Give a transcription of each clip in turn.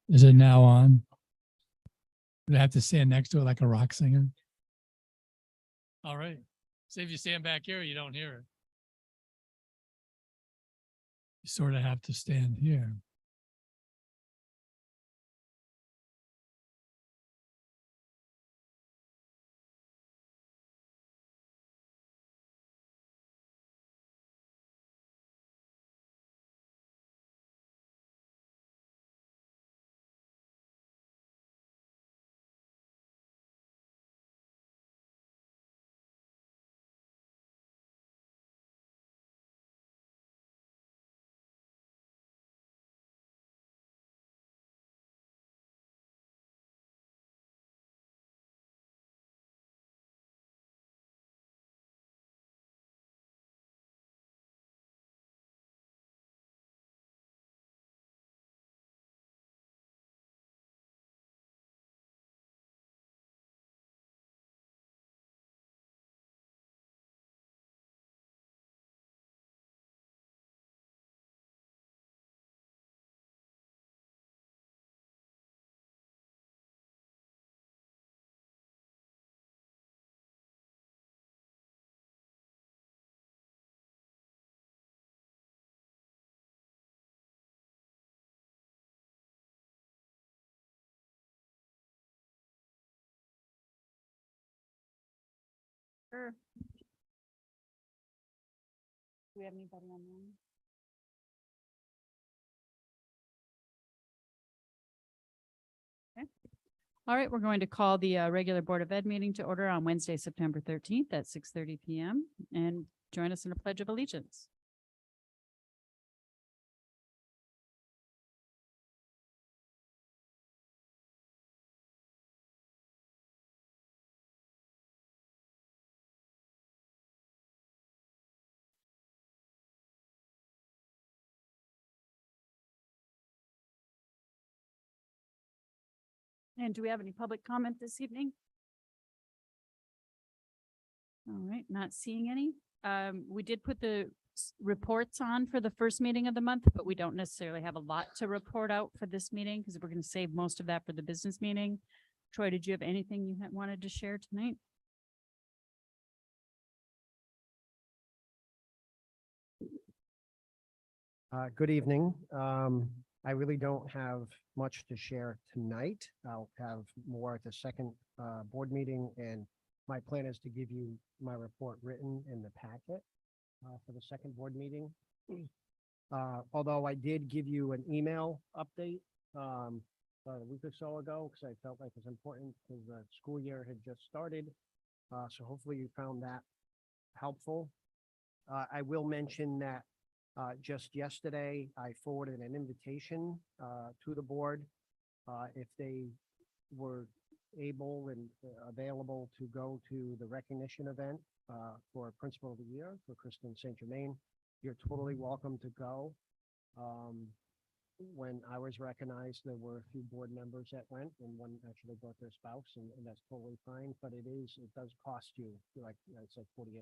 Is it now on? Do I have to stand next to it like a rock singer? All right. So if you stand back here, you don't hear it. You sort of have to stand here. Sure. Do we have anybody online? Okay. All right, we're going to call the regular Board of Ed meeting to order on Wednesday, September 13th at 6:30 p.m. and join us in a pledge of allegiance. And do we have any public comment this evening? All right, not seeing any. We did put the reports on for the first meeting of the month, but we don't necessarily have a lot to report out for this meeting because we're going to save most of that for the business meeting. Troy, did you have anything you wanted to share tonight? Good evening. I really don't have much to share tonight. I'll have more at the second board meeting, and my plan is to give you my report written in the packet for the second board meeting. Although I did give you an email update about a week or so ago because I felt like it was important because the school year had just started. So hopefully you found that helpful. I will mention that just yesterday, I forwarded an invitation to the board if they were able and available to go to the recognition event for Principal of the Year for Kristen St. Germain. You're totally welcome to go. When I was recognized, there were a few board members that went, and one actually brought their spouse, and that's totally fine. But it does cost you, like it's like $48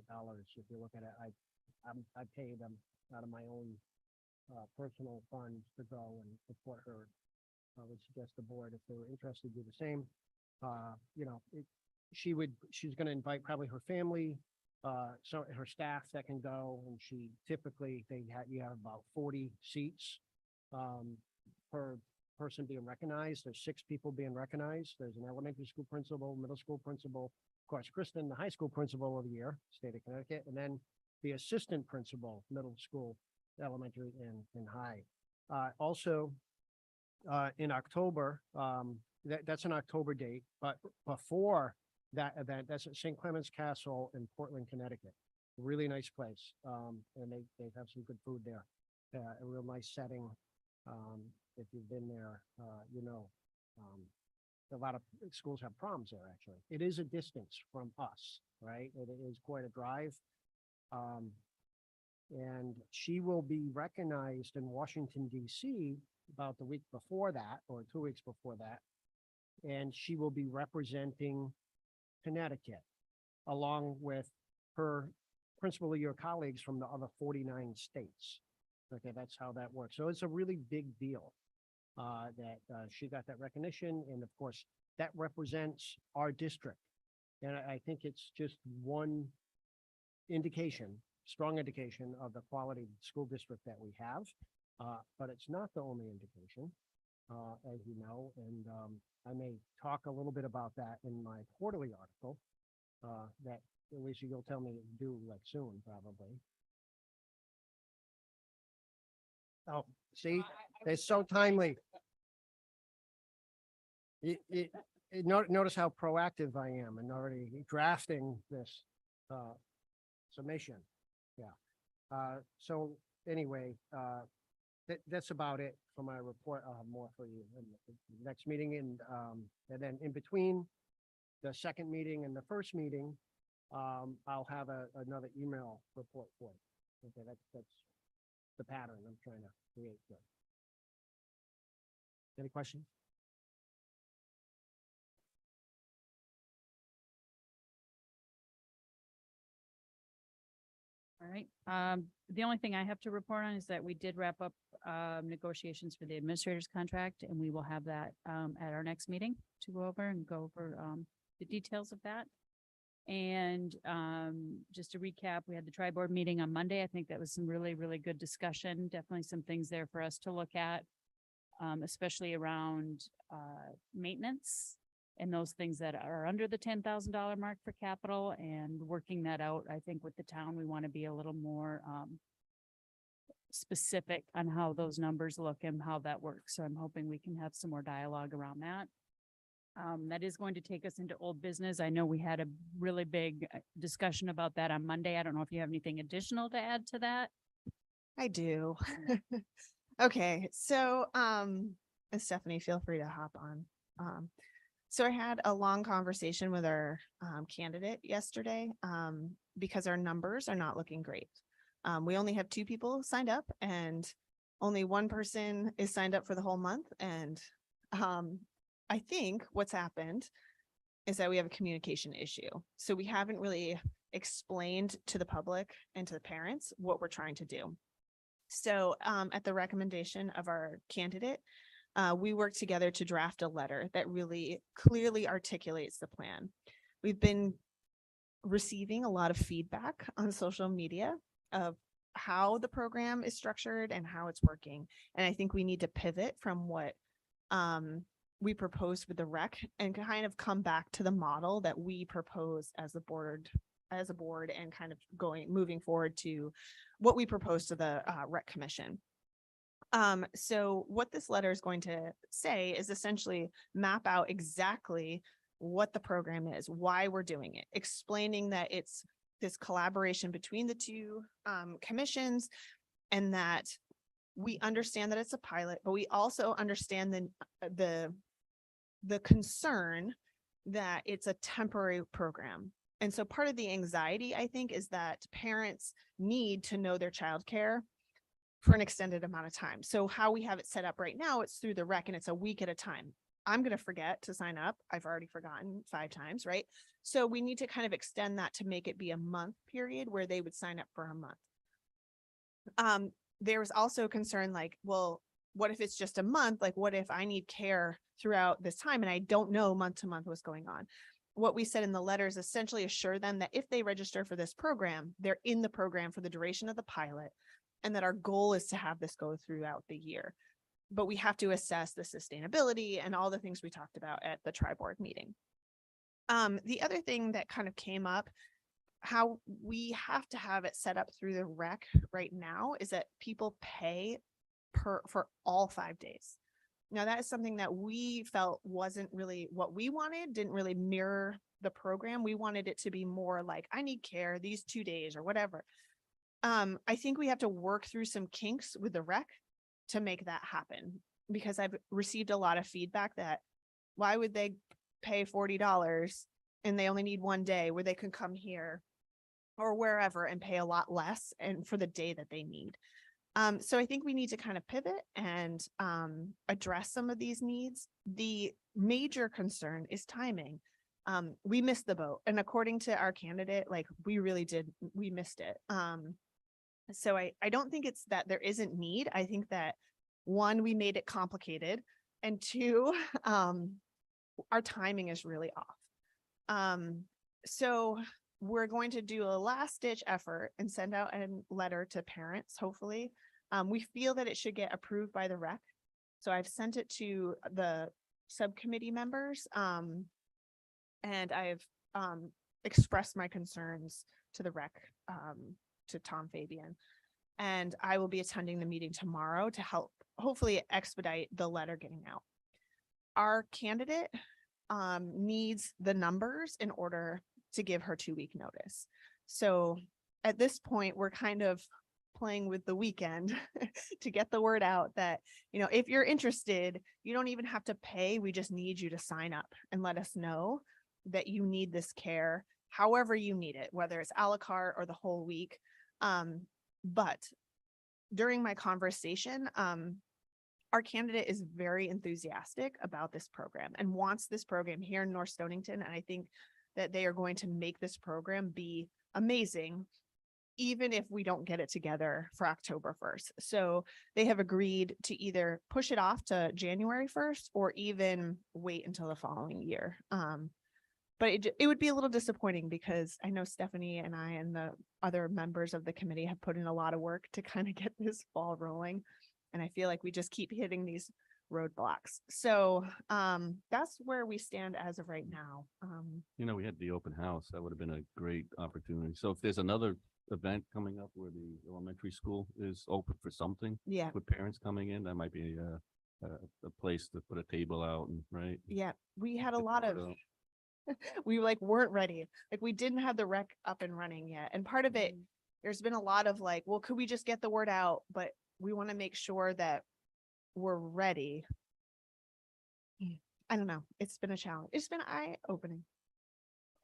if you look at it. I paid them out of my own personal funds to go and support her. I would suggest the board, if they were interested, do the same. She's going to invite probably her family, so her staff that can go, and you have about 40 seats per person being recognized. There's 6 people being recognized. There's an elementary school principal, middle school principal, of course, Kristen, the high school principal of the year, state of Connecticut, and then the assistant principal, middle school, elementary, and high. Also, in October, that's an October date, but before that event, that's at St. Clements Castle in Portland, Connecticut. Really nice place, and they have some good food there. A real nice setting. If you've been there, a lot of schools have proms there, actually. It is a distance from us, right? It is quite a drive. And she will be recognized in Washington, D.C. about the week before that, or 2 weeks before that. And she will be representing Connecticut, along with her Principal of Year colleagues from the other 49 states. Okay, that's how that works. So it's a really big deal. that she got that recognition. And of course, that represents our district. And I think it's just one indication, strong indication of the quality school district that we have. But it's not the only indication, as you know, and I may talk a little bit about that in my quarterly article that Alicia, you'll tell me to do like soon, probably. Oh, see, it's so timely. Notice how proactive I am and already drafting this summation. Yeah. So anyway, that's about it for my report. I'll have more for you in the next meeting. And then in between the second meeting and the first meeting, I'll have another email report for you. Okay, that's the pattern I'm trying to create here. Any questions? All right. The only thing I have to report on is that we did wrap up negotiations for the administrator's contract, and we will have that at our next meeting to go over the details of that. And just to recap, we had the tri-board meeting on Monday. I think that was some really, really good discussion. Definitely some things there for us to look at, especially around maintenance and those things that are under the $10,000 mark for capital, and working that out. I think with the town, we want to be a little more specific on how those numbers look and how that works. So I'm hoping we can have some more dialogue around that. That is going to take us into old business. I know we had a really big discussion about that on Monday. I don't know if you have anything additional to add to that. I do. Okay, so and Stephanie, feel free to hop on. So I had a long conversation with our candidate yesterday because our numbers are not looking great. We only have 2 people signed up, and only 1 person is signed up for the whole month. And I think what's happened is that we have a communication issue. So we haven't really explained to the public and to the parents what we're trying to do. So at the recommendation of our candidate, we worked together to draft a letter that really clearly articulates the plan. We've been receiving a lot of feedback on social media of how the program is structured and how it's working. And I think we need to pivot from what we proposed with the rec and kind of come back to the model that we propose as a board, and kind of moving forward to what we proposed to the rec commission. So what this letter is going to say is essentially map out exactly what the program is, why we're doing it, explaining that it's this collaboration between the 2 commissions, and that we understand that it's a pilot, but we also understand the concern that it's a temporary program. And so part of the anxiety, I think, is that parents need to know their childcare for an extended amount of time. So how we have it set up right now, it's through the rec and it's a week at a time. I'm going to forget to sign up. I've already forgotten 5 times, right? So we need to kind of extend that to make it be a month period where they would sign up for a month. There was also concern like, well, what if it's just a month? Like, what if I need care throughout this time and I don't know month to month what's going on? What we said in the letter is essentially assure them that if they register for this program, they're in the program for the duration of the pilot, and that our goal is to have this go throughout the year. But we have to assess the sustainability and all the things we talked about at the tri-board meeting. The other thing that kind of came up, how we have to have it set up through the rec right now, is that people pay for all 5 days. Now that is something that we felt wasn't really what we wanted, didn't really mirror the program. We wanted it to be more like, I need care these 2 days or whatever. I think we have to work through some kinks with the rec to make that happen, because I've received a lot of feedback that why would they pay $40 and they only need 1 day where they can come here or wherever and pay a lot less and for the day that they need. So I think we need to kind of pivot and address some of these needs. The major concern is timing. We missed the boat, and according to our candidate, like we missed it. So I don't think it's that there isn't need. I think that one, we made it complicated, and two, our timing is really off. So we're going to do a last ditch effort and send out a letter to parents, hopefully. We feel that it should get approved by the rec. So I've sent it to the subcommittee members, and I've expressed my concerns to the rec, to Tom Fabian. And I will be attending the meeting tomorrow to help hopefully expedite the letter getting out. Our candidate needs the numbers in order to give her 2-week notice. So at this point, we're kind of playing with the weekend to get the word out that, you know, if you're interested, you don't even have to pay. We just need you to sign up and let us know that you need this care, however you need it, whether it's a la carte or the whole week. But during my conversation, our candidate is very enthusiastic about this program and wants this program here in North Stonington. And I think that they are going to make this program be amazing, even if we don't get it together for October 1st. So they have agreed to either push it off to January 1st or even wait until the following year. But it would be a little disappointing because I know Stephanie and I and the other members of the committee have put in a lot of work to kind of get this ball rolling. And I feel like we just keep hitting these roadblocks. So that's where we stand as of right now. You know, we had the open house. That would have been a great opportunity. So if there's another event coming up where the elementary school is open for something Yeah. with parents coming in, that might be a place to put a table out and, right? Yeah. We had a Get the lot word of, out. we like weren't ready. Like we didn't have the rec up and running yet. And part of it, there's been a lot of like, well, could we just get the word out? But we want to make sure that we're ready. I don't know. It's been a challenge. It's been eye-opening.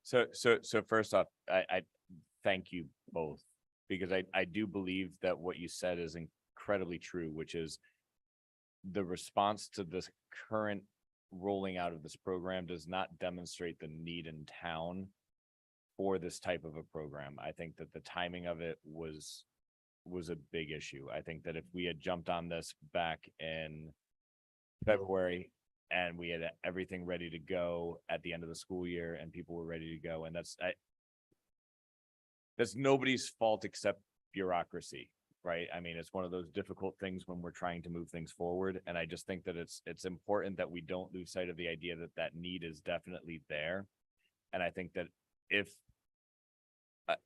So first off, I thank you both, because I do believe that what you said is incredibly true, which is the response to this current rolling out of this program does not demonstrate the need in town for this type of a program. I think that the timing of it was a big issue. I think that if we had jumped on this back in February and we had everything ready to go at the end of the school year and people were ready to go, and that's nobody's fault except bureaucracy, right? I mean, it's one of those difficult things when we're trying to move things forward. And I just think that it's important that we don't lose sight of the idea that that need is definitely there. And I think that if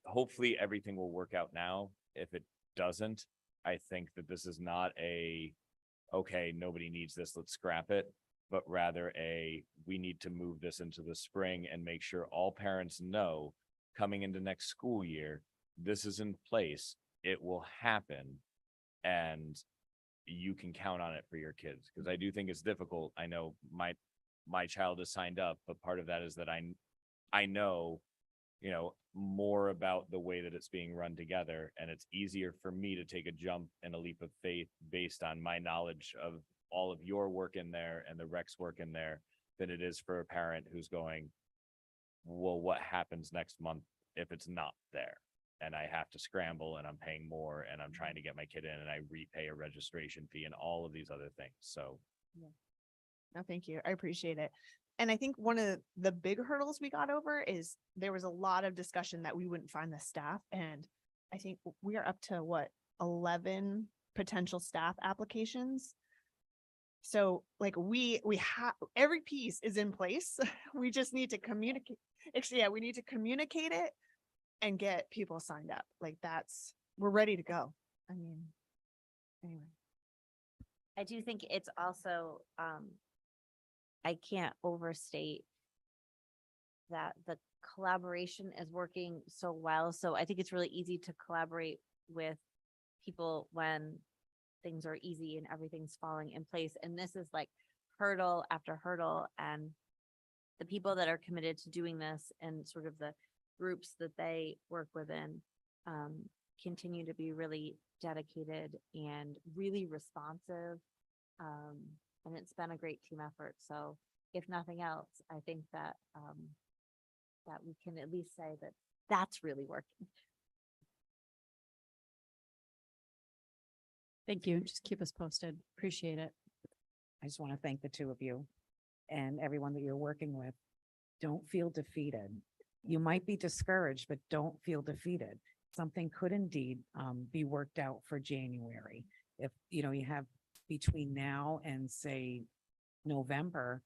hopefully everything will work out now. If it doesn't, I think that this is not okay, nobody needs this, let's scrap it, but rather we need to move this into the spring and make sure all parents know coming into next school year, this is in place, it will happen, and you can count on it for your kids. Because I do think it's difficult. I know my child is signed up, but part of that is that I know, you know, more about the way that it's being run together. And it's easier for me to take a jump and a leap of faith based on my knowledge of all of your work in there and the Rex work in there than it is for a parent who's going, well, what happens next month if it's not there? And I have to scramble and I'm paying more and I'm trying to get my kid in and I repay a registration fee and all of these other things. So. No, thank you. I appreciate it. And I think one of the big hurdles we got over is there was a lot of discussion that we wouldn't find the staff. And I think we are up to 11 potential staff applications. So like we have, every piece is in place. We just need to communicate. Actually, yeah, we need to communicate it and get people signed up. Like we're ready to go. I mean, anyway. I do think it's also, I can't overstate that the collaboration is working so well. So I think it's really easy to collaborate with people when things are easy and everything's falling in place. And this is like hurdle after hurdle. And the people that are committed to doing this and sort of the groups that they work within continue to be really dedicated and really responsive. And it's been a great team effort. So if nothing else, I think that that we can at least say that that's really working. Thank you. Just keep us posted. Appreciate it. I just want to thank the two of you and everyone that you're working with. Don't feel defeated. You might be discouraged, but don't feel defeated. Something could indeed be worked out for January. If, you have between now and say November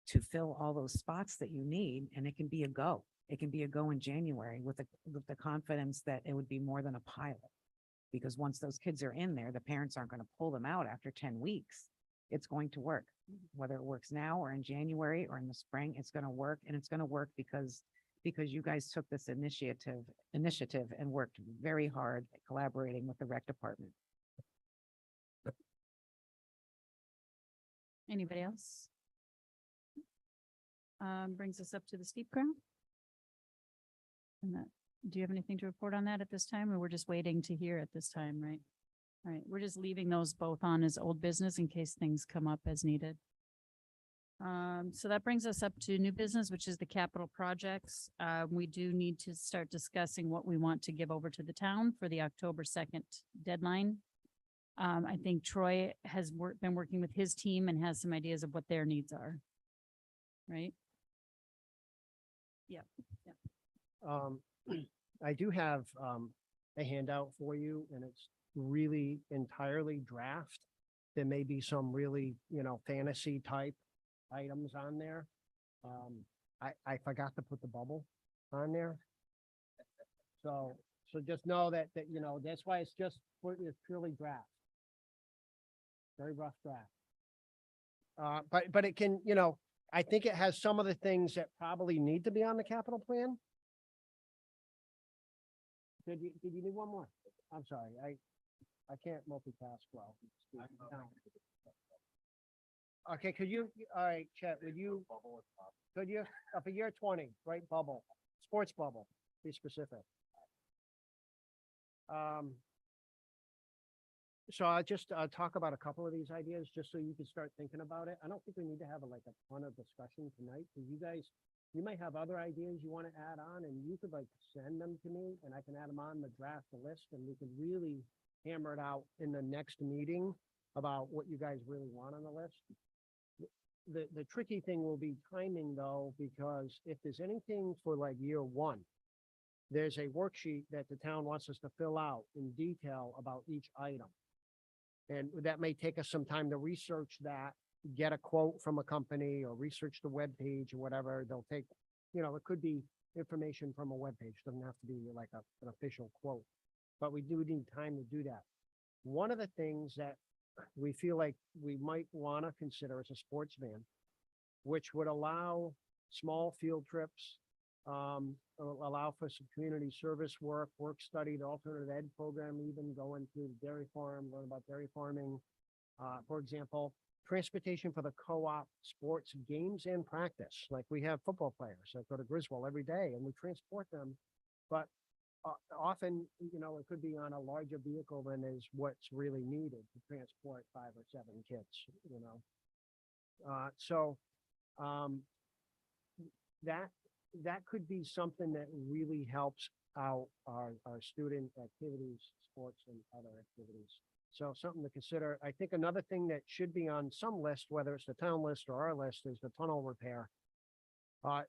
to fill all those spots that you need, and it can be a go. It can be a go in January with the confidence that it would be more than a pilot. Because once those kids are in there, the parents aren't going to pull them out after 10 weeks. It's going to work, whether it works now or in January or in the spring, it's going to work, and it's going to work because you guys took this initiative and worked very hard at collaborating with the rec department. Anybody else? Brings us up to the steep ground. And that, do you have anything to report on that at this time, or we're just waiting to hear at this time, right? All right, we're just leaving those both on as old business in case things come up as needed. So that brings us up to new business, which is the capital projects. We do need to start discussing what we want to give over to the town for the October 2nd deadline. I think Troy has been working with his team and has some ideas of what their needs are. Right? Yep. I do have, a handout for you, and it's really entirely draft. There may be some really, fantasy type items on there. I forgot to put the bubble on there. So just know that, that's why it's purely draft. Very rough draft. But it can, I think it has some of the things that probably need to be on the capital plan. Did you need one more? I'm sorry, I can't multitask well. Okay, all right, Chet, could you, for year 20, right, bubble, sports bubble, be specific. So I'll just talk about a couple of these ideas, just so you can start thinking about it. I don't think we need to have a ton of discussion tonight, because you might have other ideas you want to add on, and you could send them to me, and I can add them on the draft list, and we can really hammer it out in the next meeting about what you guys really want on the list. The tricky thing will be timing, though, because if there's anything for year one, there's a worksheet that the town wants us to fill out in detail about each item. And that may take us some time to research that, get a quote from a company, or research the web page or whatever. They'll take, it could be information from a web page. Doesn't have to be an official quote, but we do need time to do that. One of the things that we feel like we might want to consider is a sports van, which would allow small field trips, allow for some community service work study, the alternative ed program, even going to the dairy farm, learn about dairy farming. For example, transportation for the co-op sports games and practice. Like we have football players that go to Griswold every day, and we transport them, but often, it could be on a larger vehicle than is what's really needed to transport 5 or 7 kids, that could be something that really helps out our student activities, sports, and other activities. So something to consider. I think another thing that should be on some list, whether it's the town list or our list, is the tunnel repair.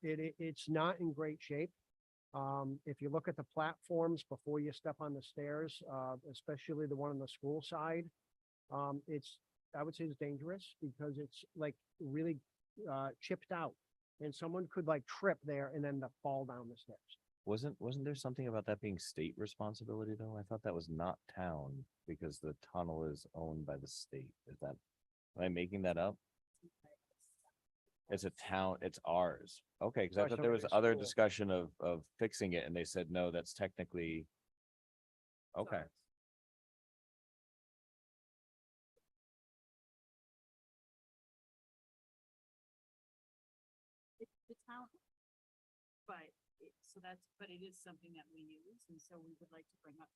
It's not in great shape. If you look at the platforms before you step on the stairs, especially the one on the school side, I would say it's dangerous because it's really chipped out, and someone could trip there and then fall down the steps. Wasn't there something about that being state responsibility though? I thought that was not town because the tunnel is owned by the state. Am I making that up? It's a town, it's ours. Okay, because I thought there was other discussion of fixing it and they said, no, that's technically. Okay. The town, but it is something that we use, and so we would like to bring up.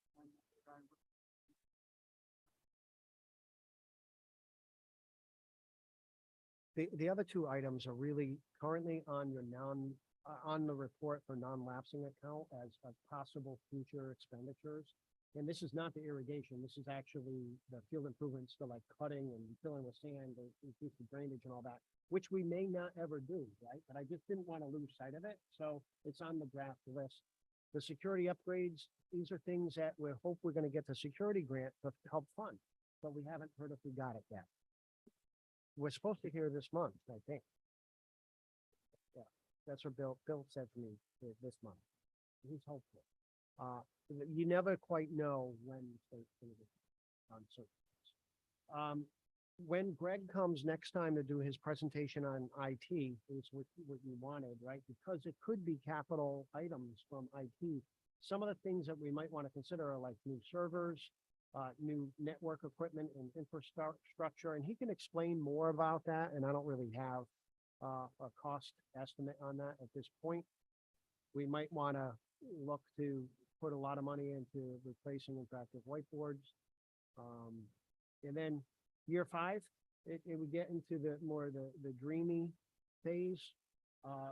The other two items are really currently on your on the report for non-lapsing account as possible future expenditures. And this is not the irrigation, this is actually the field improvements to like cutting and filling with sand, to increase the drainage and all that, which we may not ever do, right? But I just didn't want to lose sight of it, so it's on the draft list. The security upgrades, these are things that we hope we're gonna get the security grant to help fund, but we haven't heard if we got it yet. We're supposed to hear this month, I think. Yeah, that's what Bill said to me this month. He's hopeful. You never quite know when the state's gonna be on certain things. When Greg comes next time to do his presentation on IT, is what you wanted, right? Because it could be capital items from IT. Some of the things that we might want to consider are like new servers, new network equipment and infrastructure, and he can explain more about that, and I don't really have a cost estimate on that at this point. We might want to look to put a lot of money into replacing interactive whiteboards. And then year 5, it would get into the dreamy phase.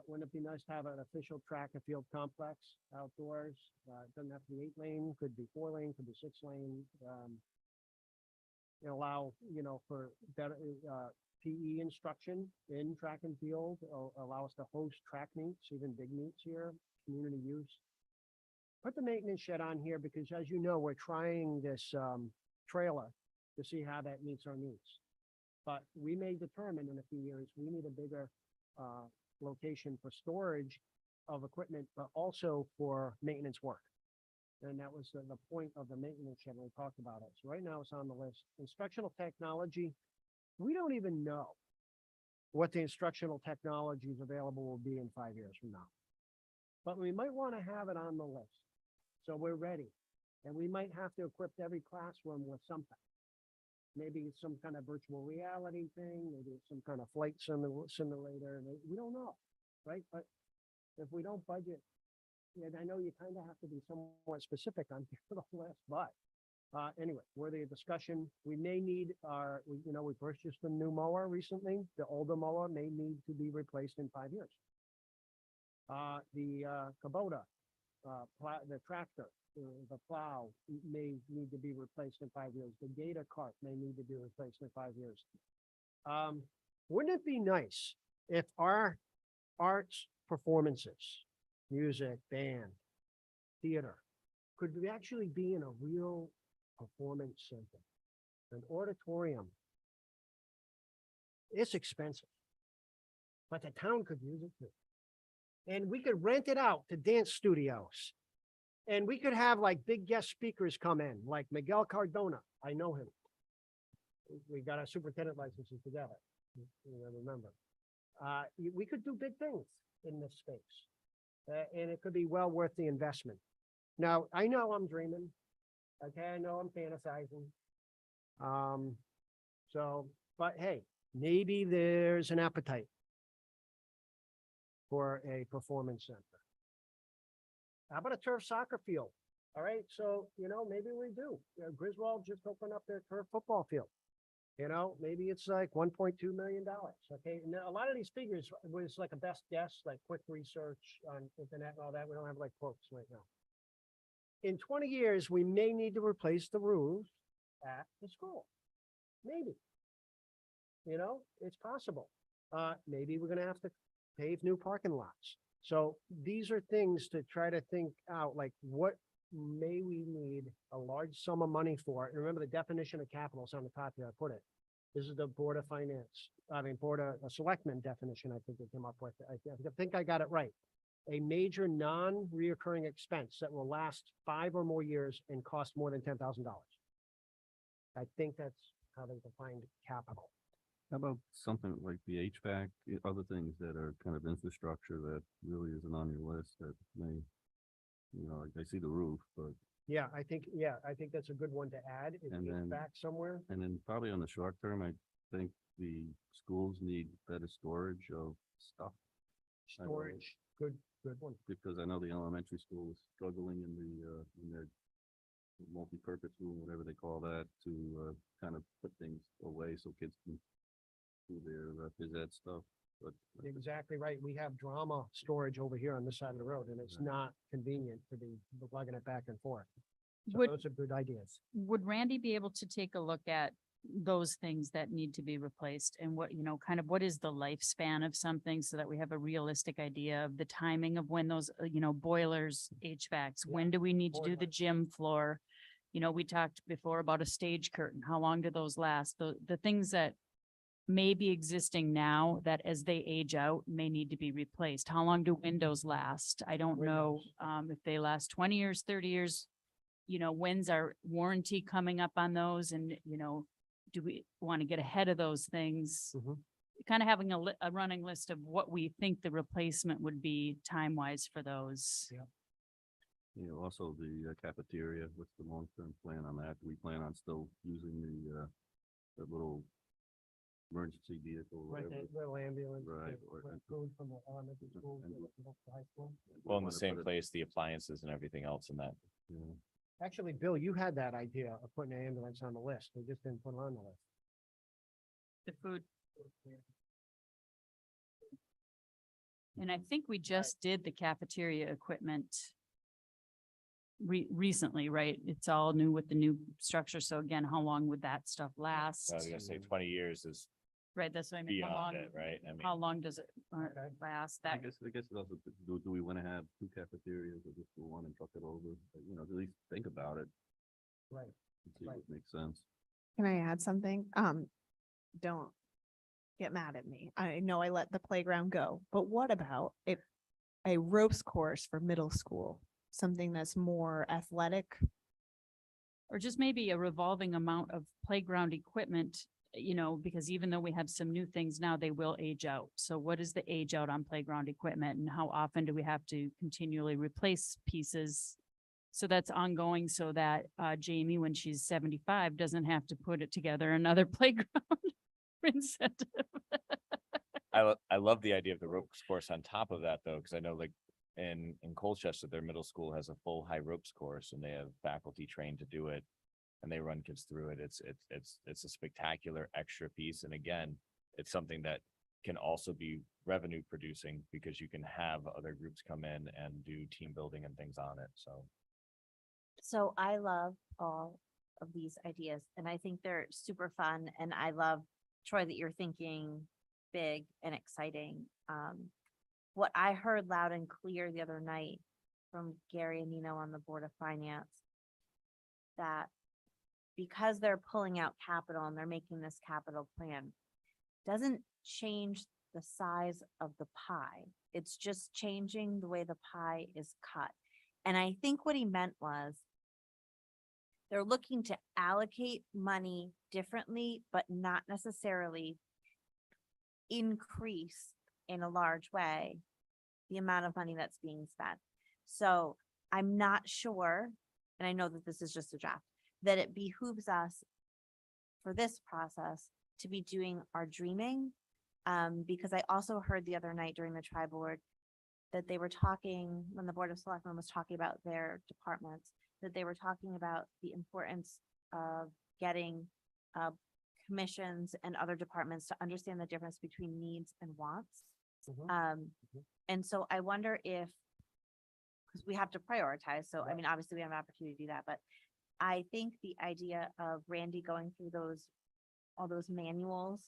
Wouldn't it be nice to have an official track and field complex outdoors? It doesn't have to be 8-lane, could be 4-lane, could be 6-lane. Allow, for better PE instruction in track and field, allow us to host track meets, even big meets here, community use. Put the maintenance shed on here because, as you know, we're trying this trailer to see how that meets our needs. But we may determine in a few years, we need a bigger location for storage of equipment, but also for maintenance work. And that was the point of the maintenance shed when we talked about it. So right now it's on the list. Instructional technology, we don't even know what the instructional technologies available will be in 5 years from now. But we might want to have it on the list. So we're ready. And we might have to equip every classroom with something. Maybe it's some kind of virtual reality thing, maybe it's some kind of flight simulator. We don't know, right? But if we don't budget, and I know you kind of have to be somewhat specific on the list, but anyway, worthy of discussion. We may need we purchased a new mower recently. The older mower may need to be replaced in 5 years. The Kubota, the tractor, the plow may need to be replaced in 5 years. The Gator cart may need to be replaced in 5 years. Wouldn't it be nice if our arts performances, music, band, theater, could we actually be in a real performance center, an auditorium? It's expensive, but the town could use it too. And we could rent it out to dance studios. And we could have like big guest speakers come in, like Miguel Cardona. I know him. We got our superintendent licenses together. Remember, we could do big things in this space. And it could be well worth the investment. Now, I know I'm dreaming. Okay, I know I'm fantasizing. But hey, maybe there's an appetite for a performance center. How about a turf soccer field? All right, so, maybe we do. Griswold just opened up their turf football field. Maybe it's like $1.2 million. Okay, and a lot of these figures was like a best guess, like quick research on internet and all that. We don't have like quotes right now. In 20 years, we may need to replace the roofs at the school. Maybe. It's possible. Maybe we're going to have to pave new parking lots. So these are things to try to think out, like what may we need a large sum of money for? And remember the definition of capital is on the top here, I put it. This is the Board of Selectmen definition I think they came up with. I think I got it right. A major non-reoccurring expense that will last 5 or more years and cost more than $10,000. I think that's how they defined capital. How about something like the HVAC, other things that are kind of infrastructure that really isn't on your list that may, like I see the roof, but. Yeah, I think that's a good one to add. And then- back somewhere. And then probably on the short term, I think the schools need better storage of stuff. Storage, good one. Because I know the elementary school is struggling in their multi-purpose room, whatever they call that, to kind of put things away so kids can do their phys ed stuff. But Exactly right. We have drama storage over here on this side of the road, and it's not convenient to be lugging it back and forth. So Would, those are good ideas. would Randy be able to take a look at those things that need to be replaced and what, kind of what is the lifespan of something so that we have a realistic idea of the timing of when those, boilers, HVACs, Yeah, when do we need to do the boilers. gym floor? We talked before about a stage curtain. How long do those last? The things that may be existing now that as they age out may need to be replaced. How long do windows last? I don't know, if they last 20 years, 30 years. When's our warranty coming up on those? And, do we want to get ahead of those things? Mhm. Kind of having a running list of what we think the replacement would be time-wise for those. You know, also the cafeteria, what's the long-term plan on that? Do we plan on still using the little emergency vehicle, or Right, whatever? the little ambulance. Right, to or- bring food from the elementary school to and- the high school. Well, in the Wanna same put it- place, the appliances and everything else in that. Yeah. Actually, Bill, you had that idea of putting an ambulance on the list. We just didn't put it on the list. The food. And I think we just did the cafeteria equipment recently, right? It's all new with the new structure. So again, how long would that stuff last? I was gonna say 20 years is Right, that's what I mean. How long, beyond it, right? I mean, how long does it Okay. last? I That, guess it also, do we want to have two cafeterias or just the one and truck it over? You know, at least think about it Right. and see Right. what makes sense. Can I add something? Don't get mad at me. I know I let the playground go, but what about a ropes course for middle school? Something that's more athletic. or just maybe a revolving amount of playground equipment, because even though we have some new things now, they will age out. So what is the age out on playground equipment and how often do we have to continually replace pieces? So that's ongoing so that Jamie, when she's 75, doesn't have to put it together another playground incentive. I love the idea of the ropes course on top of that though, because I know like in Colchester, their middle school has a full high ropes course and they have faculty trained to do it. And they run kids through it. It's a spectacular extra piece. And again, it's something that can also be revenue producing because you can have other groups come in and do team building and things on it. So I love all of these ideas and I think they're super fun. And I love, Troy, that you're thinking big and exciting. What I heard loud and clear the other night from Gary and Nino on the Board of Finance, that because they're pulling out capital and they're making this capital plan, doesn't change the size of the pie. It's just changing the way the pie is cut. And I think what he meant was they're looking to allocate money differently, but not necessarily increase in a large way the amount of money that's being spent. So I'm not sure, and I know that this is just a draft, that it behooves us for this process to be doing our dreaming. Because I also heard the other night during the tri-board that they were talking, when the Board of Selectmen was talking about their departments, that they were talking about the importance of getting commissions and other departments to understand the difference between needs and wants. Mhm. And so I wonder if, because we have to prioritize, so I mean, obviously we have an opportunity to do that, but I think the idea of Randy going through all those manuals,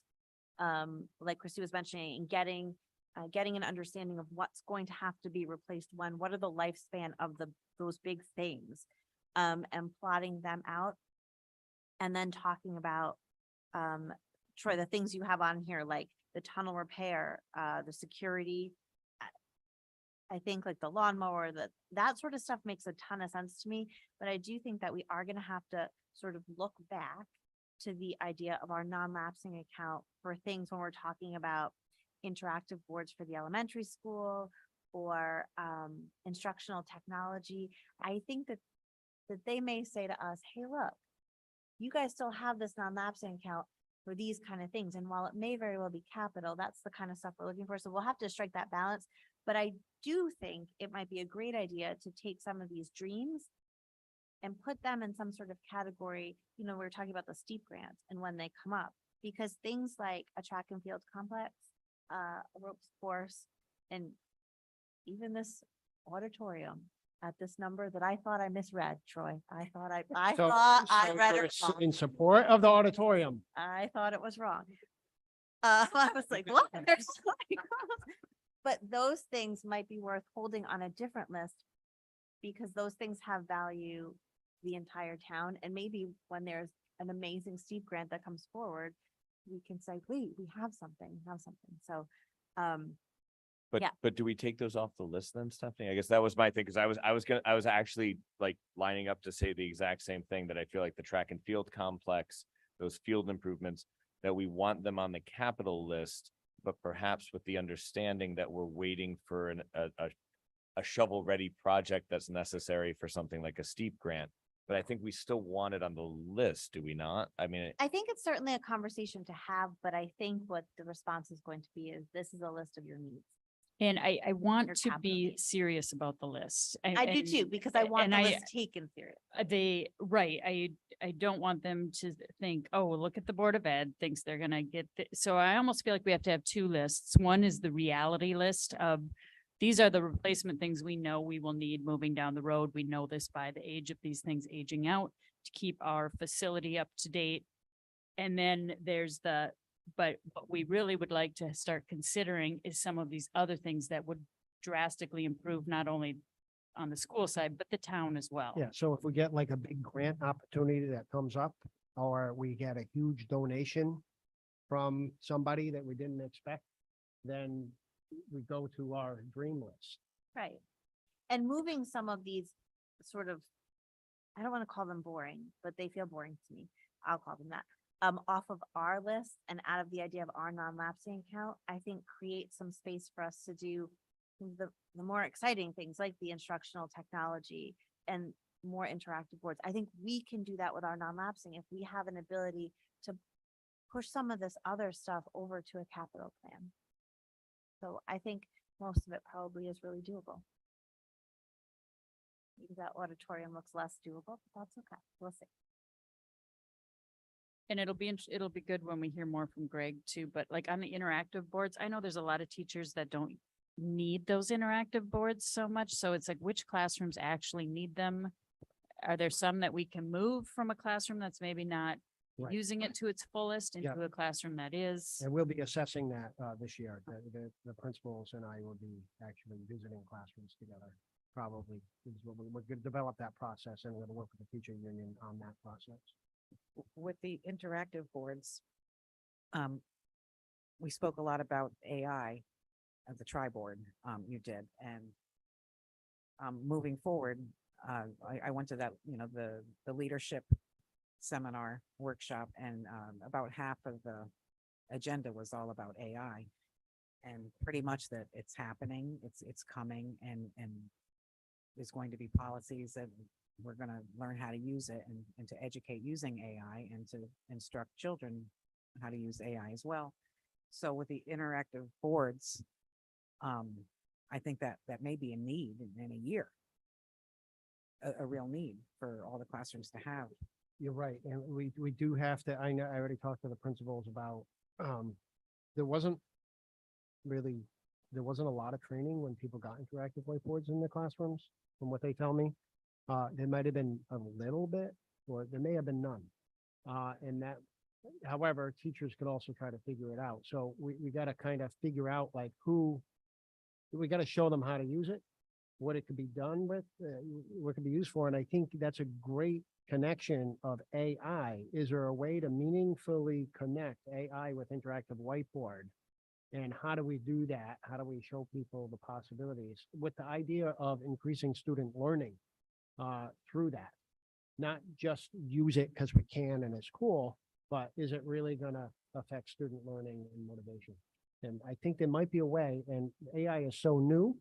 like Christy was mentioning, and getting an understanding of what's going to have to be replaced when, what are the lifespan of those big things, and plotting them out. And then talking about, Troy, the things you have on here, like the tunnel repair, the security. I think like the lawnmower, that sort of stuff makes a ton of sense to me, but I do think that we are gonna have to sort of look back to the idea of our non-lapsing account for things when we're talking about interactive boards for the elementary school or instructional technology. I think that they may say to us, hey, look, you guys still have this non-lapsing account for these kind of things. And while it may very well be capital, that's the kind of stuff we're looking for. So we'll have to strike that balance. But I do think it might be a great idea to take some of these dreams and put them in some sort of category. We were talking about the steep grants and when they come up, because things like a track and field complex, a ropes course, and even this auditorium, at this number that I thought I misread, Troy. I thought I So- thought I so read you're it s- wrong. In support of the auditorium. I thought it was wrong. I was like, what? There's so many columns. But those things might be worth holding on a different list because those things have value the entire town. And maybe when there's an amazing steep grant that comes forward, we can say, wait, we have something, So, But, Yeah. but do we take those off the list then, Stephanie? I guess that was my thing, because I was actually like lining up to say the exact same thing, that I feel like the track and field complex, those field improvements, that we want them on the capital list, but perhaps with the understanding that we're waiting for a shovel-ready project that's necessary for something like a steep grant. But I think we still want it on the list, do we not? I mean, I think it's certainly a conversation to have, but I think what the response is going to be is this is a list of your needs. And I Your want to capital be needs. serious about the list. I do too, because I want and the I- list taken serious. Right, I don't want them to think, oh, look at the Board of Ed thinks they're gonna get, so I almost feel like we have to have two lists. One is the reality list of, these are the replacement things we know we will need moving down the road. We know this by the age of these things aging out to keep our facility up to date. And then there's but what we really would like to start considering is some of these other things that would drastically improve not only on the school side, but the town as well. Yeah, so if we get like a big grant opportunity that comes up, or we get a huge donation from somebody that we didn't expect, then we go to our dream list. Right. And moving some of these sort of, I don't want to call them boring, but they feel boring to me. I'll call them that. Off of our list and out of the idea of our non-lapsing account, I think create some space for us to do the more exciting things like the instructional technology and more interactive boards. I think we can do that with our non-lapsing if we have an ability to push some of this other stuff over to a capital plan. So I think most of it probably is really doable. Maybe that auditorium looks less doable, but that's okay. We'll see. And it'll be good when we hear more from Greg too, but like on the interactive boards, I know there's a lot of teachers that don't need those interactive boards so much. So it's like, which classrooms actually need them? Are there some that we can move from a classroom that's maybe not Right. using it to its fullest Yeah. into a classroom that is? And we'll be assessing that this year. The principals and I will be actually visiting classrooms together. Probably, is what we're going to develop that process, and we're going to work with the teacher union on that process. With the interactive boards, we spoke a lot about AI at the tri-board, you did, and moving forward, I went to that, the leadership seminar workshop, and about half of the agenda was all about AI. And pretty much that it's happening, it's coming, and there's going to be policies that we're gonna learn how to use it and to educate using AI and to instruct children how to use AI as well. So with the interactive boards, I think that may be a need in a year. A real need for all the classrooms to have. You're right, and we do have to, I know, I already talked to the principals about, there wasn't a lot of training when people got interactive whiteboards in the classrooms, from what they tell me. There might have been a little bit, or there may have been none. And that, however, teachers could also try to figure it out. So we got to kind of figure out like we got to show them how to use it, what it could be done with, what it could be used for. And I think that's a great connection of AI. Is there a way to meaningfully connect AI with interactive whiteboard? And how do we do that? How do we show people the possibilities with the idea of increasing student learning through that? Not just use it because we can and it's cool, but is it really going to affect student learning and motivation? And I think there might be a way, and AI is so new.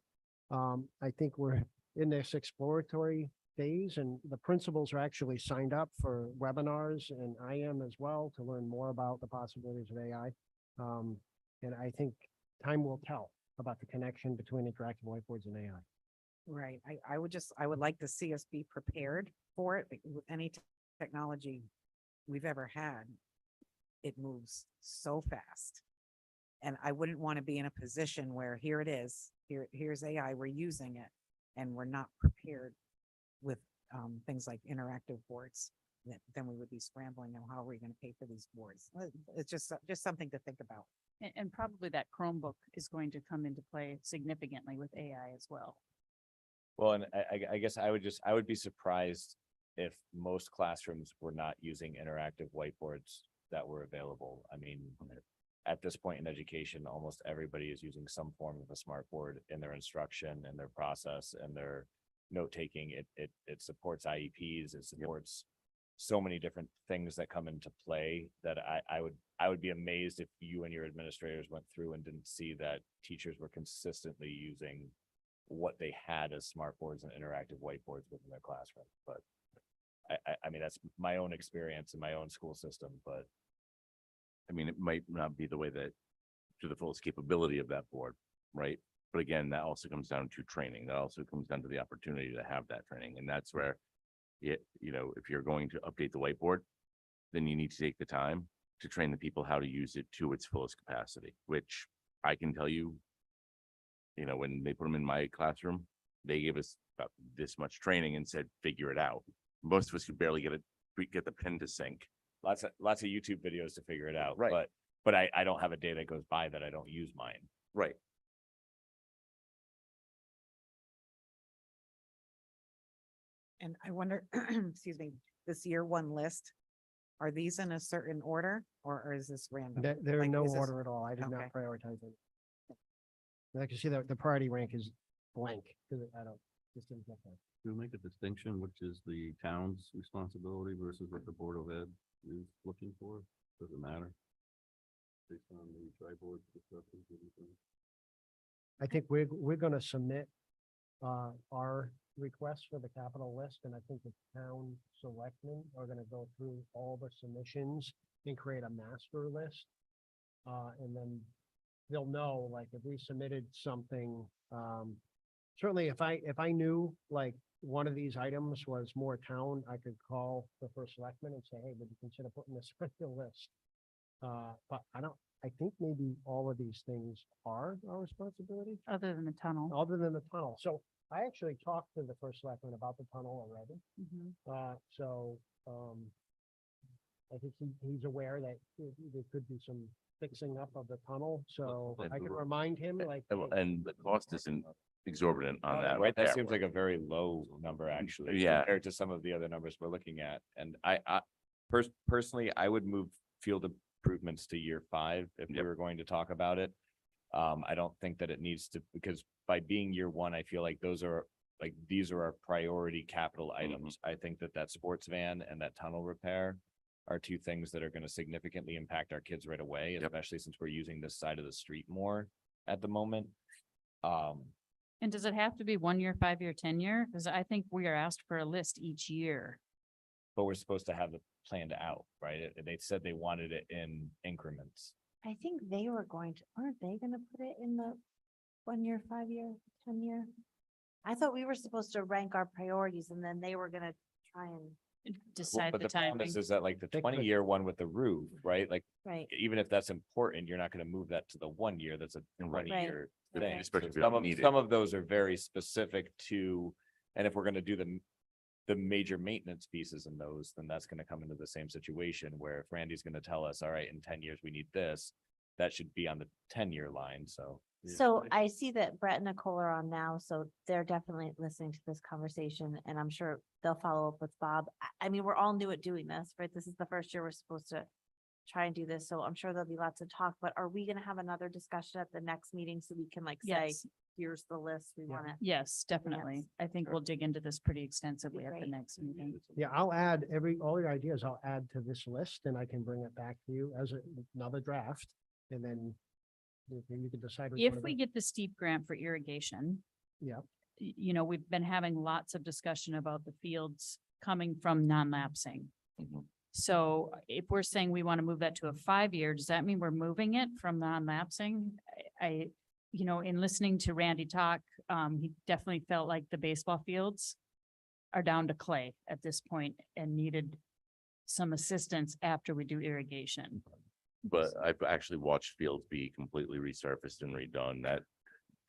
I think we're in this exploratory phase, and the principals are actually signed up for webinars, and I am as well, to learn more about the possibilities of AI. And I think time will tell about the connection between interactive whiteboards and AI. Right. I would like to see us be prepared for it. With any technology we've ever had, it moves so fast. And I wouldn't want to be in a position where here it is, here's AI, we're using it. and we're not prepared with things like interactive boards, then we would be scrambling, and how are we going to pay for these boards? It's just something to think about. And probably that Chromebook is going to come into play significantly with AI as well. Well, and I guess I would be surprised if most classrooms were not using interactive whiteboards that were available. I mean, at this point in education, almost everybody is using some form of a smart board in their instruction and their process and their note taking. It supports IEPs, it supports so many different things that come into play that I would be amazed if you and your administrators went through and didn't see that teachers were consistently using what they had as smart boards and interactive whiteboards within their classroom. But I mean, that's my own experience in my own school system, but I mean, it might not be the way that to the fullest capability of that board, right? But again, that also comes down to training. That also comes down to the opportunity to have that training. And that's where if you're going to update the whiteboard, then you need to take the time to train the people how to use it to its fullest capacity, which I can tell you, when they put them in my classroom, they gave us about this much training and said, figure it out. Most of us could barely get the pen to sync. lots of YouTube videos to figure it out. Right. But I don't have a day that goes by that I don't use mine. Right. And I wonder, excuse me, this year one list, are these in a certain order or is this random? There are Like, no is this- order at all. I did Okay. not prioritize it. And I can see that the priority rank is blank, because I don't, just didn't get that. Do we make a distinction, which is the town's responsibility versus what the Board of Ed is looking for? Does it matter? Based on the tri-board discussions, what do you think? I think we're gonna submit our request for the capital list, and I think the town selectmen are gonna go through all the submissions and create a master list. And then they'll know, like, if we submitted something, certainly if I knew, like, one of these items was more town, I could call the first selectman and say, hey, would you consider putting this on your list? But I think maybe all of these things are our responsibility, Other than the tunnel. other than the tunnel. So I actually talked to the first selectman about the tunnel already. Mhm. I think he's aware that there could be some fixing up of the tunnel, so Well, I can remind him, like. And the cost isn't exorbitant on that. Right, that repair seems work. like a very low number, actually. Yeah. Compared to some of the other numbers we're looking at. And I personally, I would move field improvements to year 5 if we Yep. were going to talk about it. I don't think that it needs to, because by being year 1, I feel like these are our priority capital items. I think that sports van and that tunnel repair are 2 things that are going to significantly impact our kids right away, especially since we're using this side of the street more at the moment. And does it have to be 1 year, 5 year, 10 year? Because I think we are asked for a list each year. But we're supposed to have it planned out, right? They said they wanted it in increments. I think they were aren't they gonna put it in the 1 year, 5 year, 10 year? I thought we were supposed to rank our priorities and then they were gonna try and, Decide But the problem timing. is that like the They could- 20-year one with the roof, right? Like, right, even if that's important, you're not gonna move that to the 1 year. That's a Right. 20-year Right. thing. Especially So if you don't need it. some of those are very specific to, and if we're gonna do the major maintenance pieces in those, then that's gonna come into the same situation where if Randy's gonna tell us, all right, in 10 years, we need this, that should be on the 10-year line, so. so I see that Brett and Nicole are on now, so they're definitely listening to this conversation and I'm sure they'll follow up with Bob. I mean, we're all new at doing this, right? This is the first year we're supposed to try and do this, so I'm sure there'll be lots of talk, but are we gonna have another discussion at the next meeting so we can like say, Yes, here's the list we Yeah. wanna? yes, definitely. I think we'll dig into this pretty extensively at the Great. next meeting. Yeah, I'll add all your ideas I'll add to this list, and I can bring it back to you as another draft, and then you can decide. which If one of we them- get the steep grant for irrigation. Yeah. We've been having lots of discussion about the fields coming from non-lapsing. Mhm. So if we're saying we want to move that to a 5 year, does that mean we're moving it from non-lapsing? In listening to Randy talk, he definitely felt like the baseball fields are down to clay at this point and needed some assistance after we do irrigation. But I've actually watched fields be completely resurfaced and redone.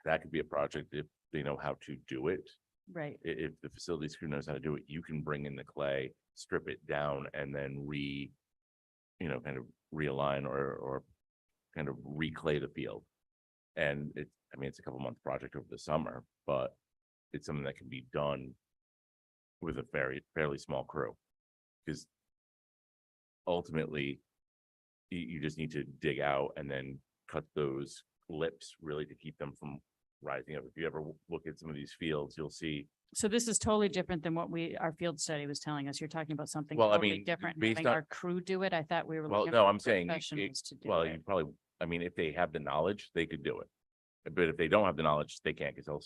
That could be a project if they know how to do it. Right. If the facilities crew knows how to do it, you can bring in the clay, strip it down and then kind of realign or kind of reclay the field. And it's a couple month project over the summer, but it's something that can be done with a fairly small crew. Because ultimately, you just need to dig out and then cut those lips really to keep them from rising up. If you ever look at some of these fields, you'll see. So this is totally different than what our field study was telling us. You're talking about something Well, I totally mean, different, based having on- our crew do it. I thought we were Well, looking no, for I'm saying, professionals to do well, it. you probably, if they have the knowledge, they could do it. But if they don't have the knowledge, they can't, because they'll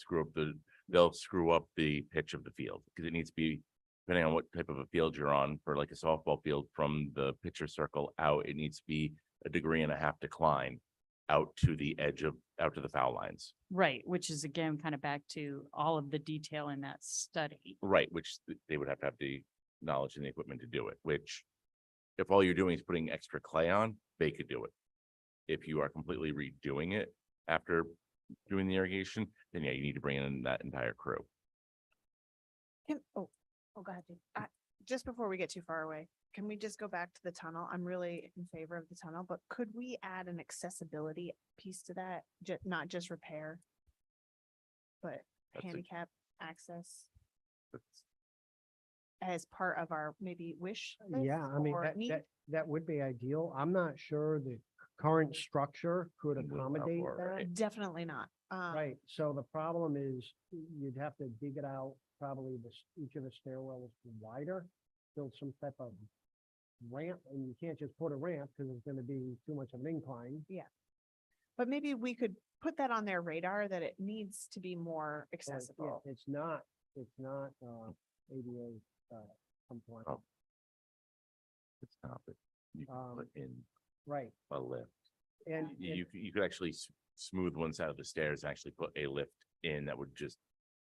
screw up the pitch of the field, because it needs to be, depending on what type of a field you're on, for like a softball field, from the pitcher circle out, it needs to be 1.5 degrees decline out to the foul lines. Right, which is again, kind of back to all of the detail in that study. Right, which they would have to have the knowledge and the equipment to do it, which if all you're doing is putting extra clay on, they could do it. If you are completely redoing it after doing the irrigation, then yeah, you need to bring in that entire crew. Go ahead. Dee. Just before we get too far away, can we just go back to the tunnel? I'm really in favor of the tunnel, but could we add an accessibility piece to that? Not just repair, but That's a- handicap access That's- as part of our maybe wish Yeah, list I mean, or need? that would be ideal. I'm not sure the current structure could Would allow accommodate for it, that. right? Definitely not. Right, so the problem is you'd have to dig it out, probably each of the stairwells wider, build some type of ramp, and you can't just put a ramp because it's gonna be too much of an incline. But maybe we could put that on their radar that it needs to be more Yeah, accessible. It's not ADA compliant. Oh. It's not, but you can Um, put in Right, a lift. and You could actually smooth one side of the stairs and actually put a lift in that would just,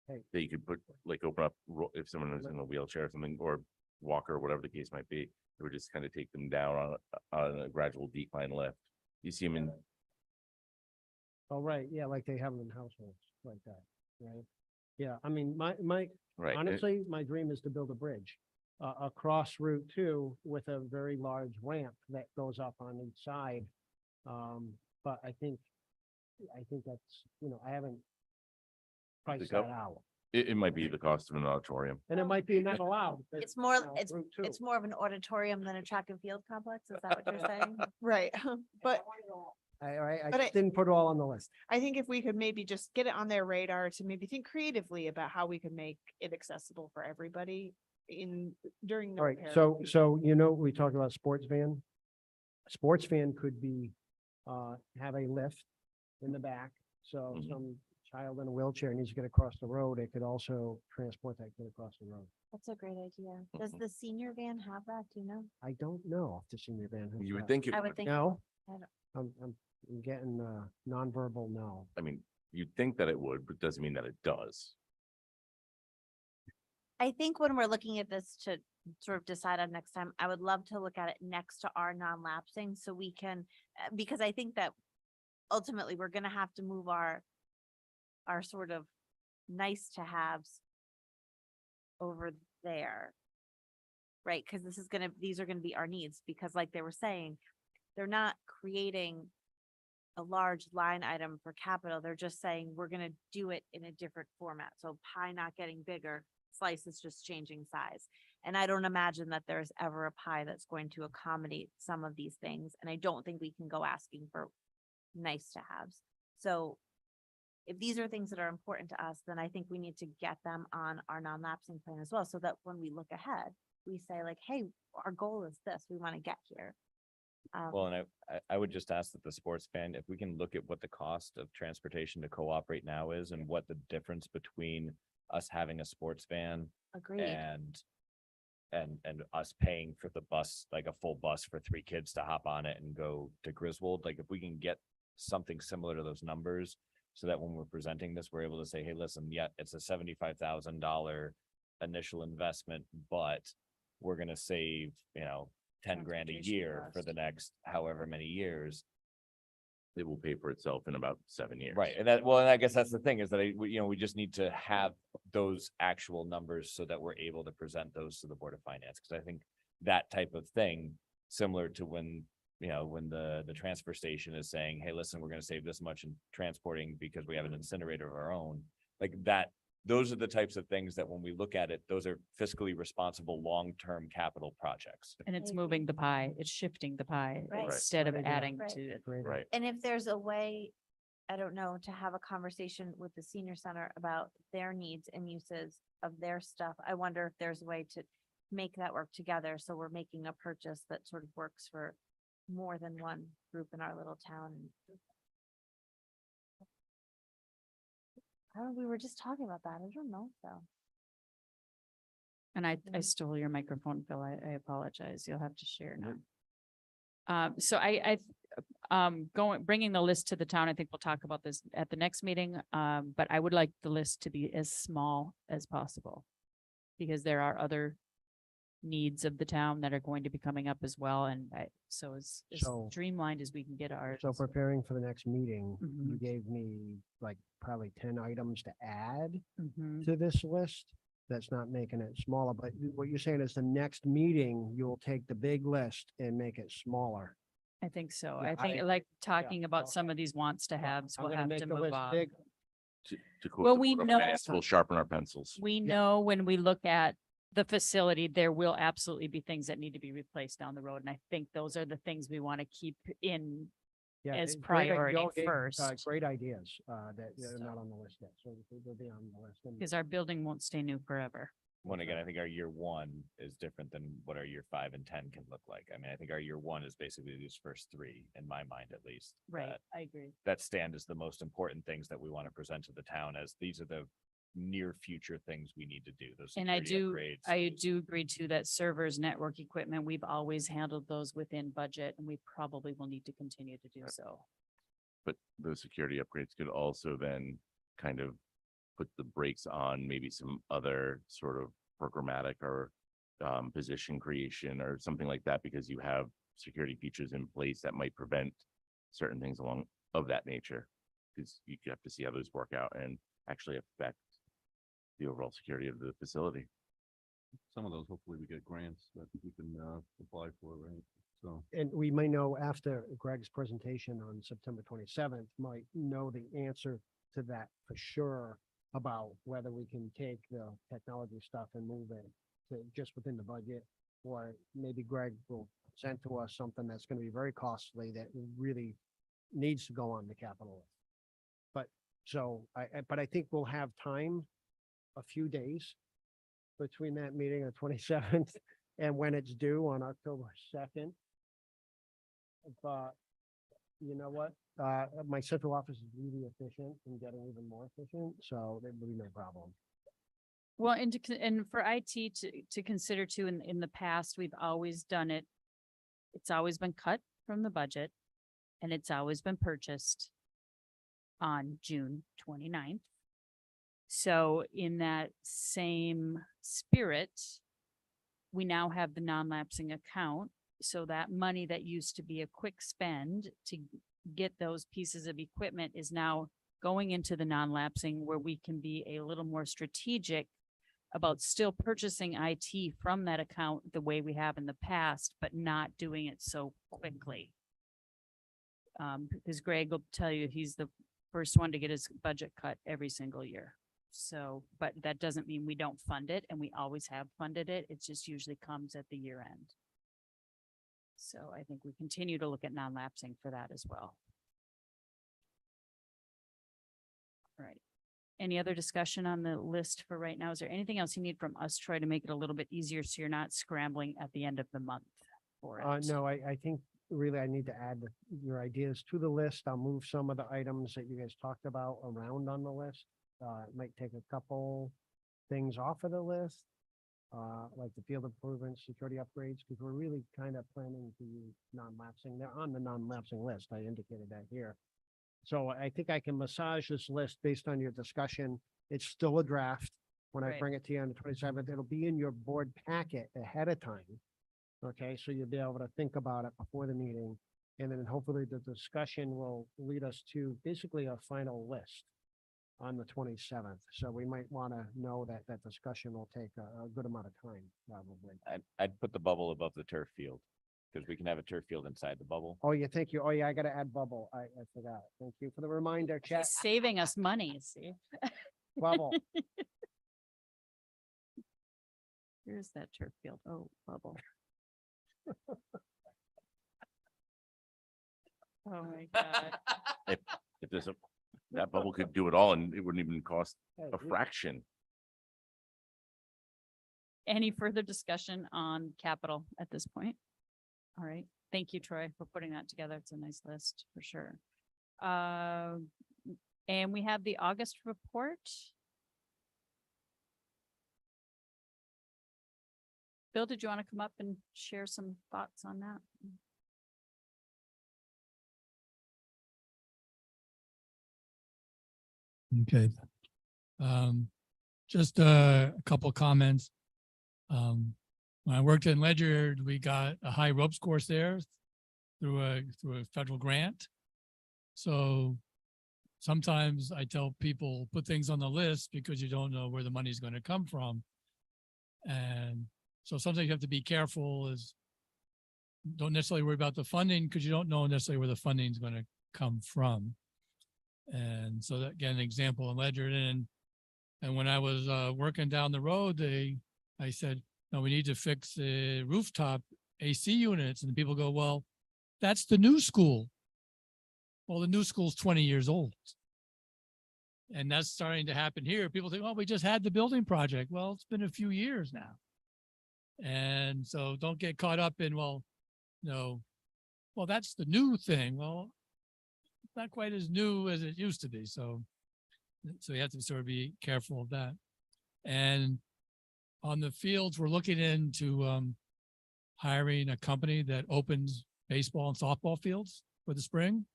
Hey. that you could put, like, open up, if someone was in a wheelchair or something, or walker, or whatever the case might be, it would just kind of take them down on a gradual decline lift. You see them in, oh, right, yeah, like they have them in households like that, right? Yeah, I mean, my, right, honestly, my dream is to build a bridge across Route 2 with a very large ramp that goes up on each side. But I think that's, I haven't priced go? that out. it might be the cost of an auditorium. And it might be not allowed. because, It's more, Route 2. it's more of an auditorium than a track and field complex. Is that what you're saying? Right, but I but just didn't put it all on the list. I think if we could maybe just get it on their radar to maybe think creatively about how we could make it accessible for everybody during the All right, repair. so we talked about sports van. Sports van could be, have a lift in the back, so Mhm. some child in a wheelchair needs to get across the road, it could also transport that kid across the road. That's a great idea. Does the senior van have that? Do you know? I don't know if the senior van has You would that. think it I would would. think. No, I don't- I'm getting, nonverbal no. I mean, you'd think that it would, but doesn't mean that it does. I think when we're looking at this to sort of decide on next time, I would love to look at it next to our non-lapsing so we can, because I think that ultimately we're gonna have to move our sort of nice to haves over there. Right? Cause these are gonna be our needs, because like they were saying, they're not creating a large line item for capital. They're just saying, we're gonna do it in a different format. So pie not getting bigger, slice is just changing size. And I don't imagine that there's ever a pie that's going to accommodate some of these things. And I don't think we can go asking for nice to haves. So if these are things that are important to us, then I think we need to get them on our non-lapsing plan as well, so that when we look ahead, we say like, hey, our goal is this, we want to get here. Well, and I would just ask that the sports fan, if we can look at what the cost of transportation to co-op right now is and what the difference between us having a sports van Agreed. and us paying for the bus, like a full bus for 3 kids to hop on it and go to Griswold, like if we can get something similar to those numbers, so that when we're presenting this, we're able to say, hey, listen, yeah, it's a $75,000 initial investment, but we're gonna save, 10 grand a Transportation year for cost. the next however many years. it will pay for itself in about 7 years. Right, and that, well, and I guess that's the thing is that we just need to have those actual numbers so that we're able to present those to the Board of Finance, because I think that type of thing, similar to when, when the transfer station is saying, hey, listen, we're gonna save this much in transporting because we have an incinerator of our own, like that, those are the types of things that when we look at it, those are fiscally responsible, long-term capital projects. And it's I agree. moving the pie, it's shifting the pie Right. instead of Right, yeah. adding Right. to it. Great. Right. And if there's a way, I don't know, to have a conversation with the senior center about their needs and uses of their stuff, I wonder if there's a way to make that work together. So we're making a purchase that sort of works for more than one group in our little town. Oh, we were just talking about that. I don't know, so. And I Mhm. stole your microphone, Phil. I apologize. You'll have to share now. Nope. So bringing the list to the town, I think we'll talk about this at the next meeting. But I would like the list to be as small as possible. Because there are other needs of the town that are going to be coming up as well. And so as So- streamlined as we can get ours. So preparing for the next meeting, you Mhm. gave me like probably 10 items to add Mhm. to this list. That's not making it smaller, but what you're saying is the next meeting, you'll take the big list and make it smaller. I think so. Yeah, I think I- like talking about okay. some of these wants to haves, I'm we'll gonna have make to the move list on. big. To quote Well, the we Board of know- Finance, we'll sharpen our pencils. We Yeah. know when we look at the facility, there will absolutely be things that need to be replaced down the road. And I think those are the things we want to keep in. Yeah, as great, priority y'all gave, first. Great ideas, that are So- not on the list yet, so they'll be on the list. And Because our building won't stay new forever. When again, I think our year one is different than what our year 5 and 10 can look like. I mean, I think our year one is basically these first three, in my mind at least. I agree. That stand as the most important things that we want to present to the town, as these are the near future things we need to do, those And I security upgrades. I do agree too that servers, network equipment, we've always handled those within budget and we probably will need to continue to do so. But those security upgrades could also then kind of put the brakes on maybe some other sort of programmatic or position creation or something like that, because you have security features in place that might prevent certain things along of that nature. Because you have to see how those work out and actually affect the overall security of the facility. Some of those, hopefully we get grants that we can apply for, right? So. And we may know after Greg's presentation on September 27th, might know the answer to that for sure about whether we can take the technology stuff and move it to just within the budget, or maybe Greg will present to us something that's going to be very costly that really needs to go on the capital list. But so but I think we'll have time, a few days between that meeting on 27th and when it's due on October 2nd. But you know what? My central office is really efficient and getting even more efficient, so there will be no problem. Well, and for IT to consider too, in the past, we've always done it. It's always been cut from the budget and it's always been purchased on June 29th. So in that same spirit, we now have the non-lapsing account. So that money that used to be a quick spend to get those pieces of equipment is now going into the non-lapsing, where we can be a little more strategic about still purchasing IT from that account the way we have in the past, but not doing it so quickly. Because Greg will tell you he's the first one to get his budget cut every single year. So, but that doesn't mean we don't fund it, and we always have funded it. It just usually comes at the year end. So I think we continue to look at non-lapsing for that as well. All right. Any other discussion on the list for right now? Is there anything else you need from us, Troy, to make it a little bit easier so you're not scrambling at the end of the month for it? No, I think really I need to add your ideas to the list. I'll move some of the items that you guys talked about around on the list. It might take a couple things off of the list, like the field improvements, security upgrades, because we're really kind of planning to use non-lapsing. They're on the non-lapsing list. I indicated that here. So I think I can massage this list based on your discussion. It's still a draft. When I Right. bring it to you on the 27th, it'll be in your board packet ahead of time. Okay, so you'll be able to think about it before the meeting. And then hopefully the discussion will lead us to basically a final list on the 27th. So we might want to know that that discussion will take a good amount of time, probably. I'd put the bubble above the turf field, because we can have a turf field inside the bubble. Oh, yeah, thank you. Oh, yeah, I got to add bubble. I forgot. Thank you for the reminder, chat. He's saving us money, see? Bubble. Here's that turf field. Oh, bubble. Oh my God. If there's that bubble could do it all and it wouldn't even cost Hey, a fraction. Any further discussion on capital at this point? All right. Thank you, Troy, for putting that together. It's a nice list for sure. And we have the August report. Bill, did you want to come up and share some thoughts on that? Okay. Just a couple comments. When I worked in Ledyard, we got a high ropes course there through a federal grant. So sometimes I tell people, put things on the list because you don't know where the money's going to come from. And so sometimes you have to be careful, is don't necessarily worry about the funding because you don't know necessarily where the funding is going to come from. And so that, again, an example in Ledyard, and when I was working down the road, I said, no, we need to fix the rooftop AC units. And people go, well, that's the new school. Well, the new school's 20 years old. And that's starting to happen here. People think, oh, we just had the building project. Well, it's been a few years now. And so don't get caught up in, well, no, well, that's the new thing. Well, it's not quite as new as it used to be. So you have to sort of be careful of that. And on the fields, we're looking into hiring a company that opens baseball and softball fields for the spring.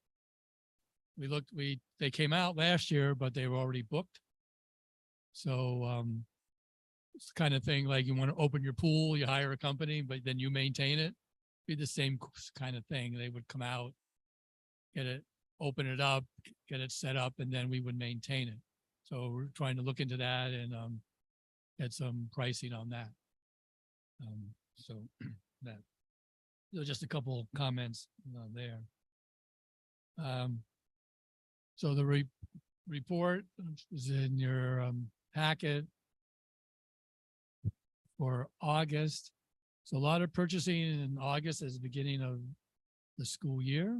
They came out last year, but they were already booked. So it's the kind of thing like you want to open your pool, you hire a company, but then you maintain it. Be the same kind of thing. They would come out, get it, open it up, get it set up, and then we would maintain it. So we're trying to look into that and get some pricing on that. So that, just a couple comments there. So the report is in your packet for August. So a lot of purchasing in August as the beginning of the school year.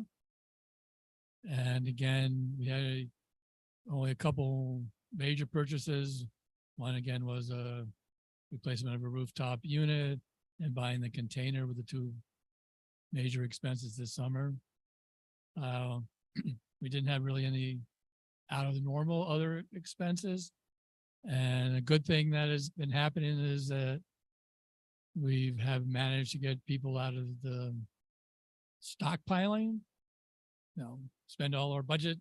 And again, we had only a couple major purchases. One again was a replacement of a rooftop unit and buying the container with the two major expenses this summer. We didn't have really any out of the normal other expenses. And a good thing that has been happening is that we have managed to get people out of the stockpiling, spend all our budget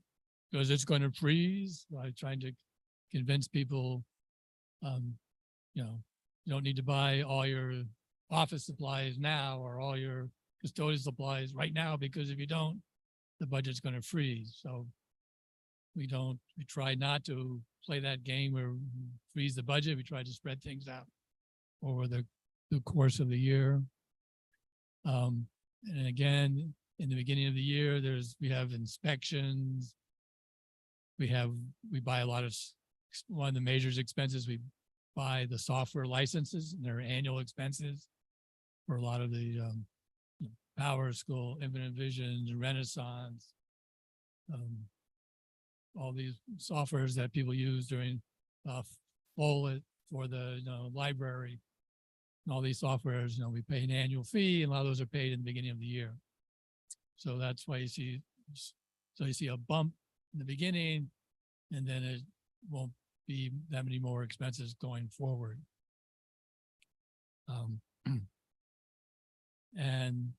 because it's going to freeze. I'm trying to convince people, you don't need to buy all your office supplies now or all your custodial supplies right now, because if you don't, the budget's going to freeze. So we try not to play that game where we freeze the budget. We try to spread things out over the course of the year. And again, in the beginning of the year, we have inspections. We buy a lot of, one of the major expenses, we buy the software licenses, and their annual expenses for a lot of the Power School, Infinite Vision, Renaissance, all these softwares that people use during Follett for the library, and all these softwares. We pay an annual fee, and a lot of those are paid in the beginning of the year. So that's why you see a bump in the beginning, and then it won't be that many more expenses going forward. And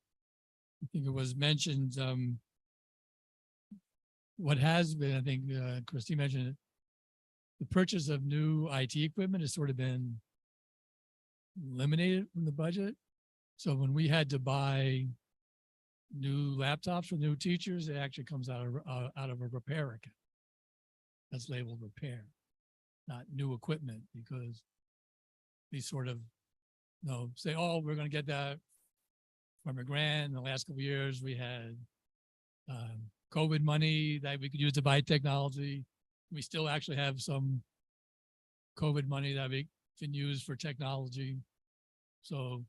I think it was mentioned, what has been, I think Christine mentioned it, the purchase of new IT equipment has sort of been eliminated from the budget. So when we had to buy new laptops for new teachers, it actually comes out of a repair account. That's labeled repair, not new equipment, because we sort of, say, oh, we're gonna get that from a grant. In the last couple of years, we had COVID money that we could use to buy technology. We still actually have some COVID money that we can use for technology. So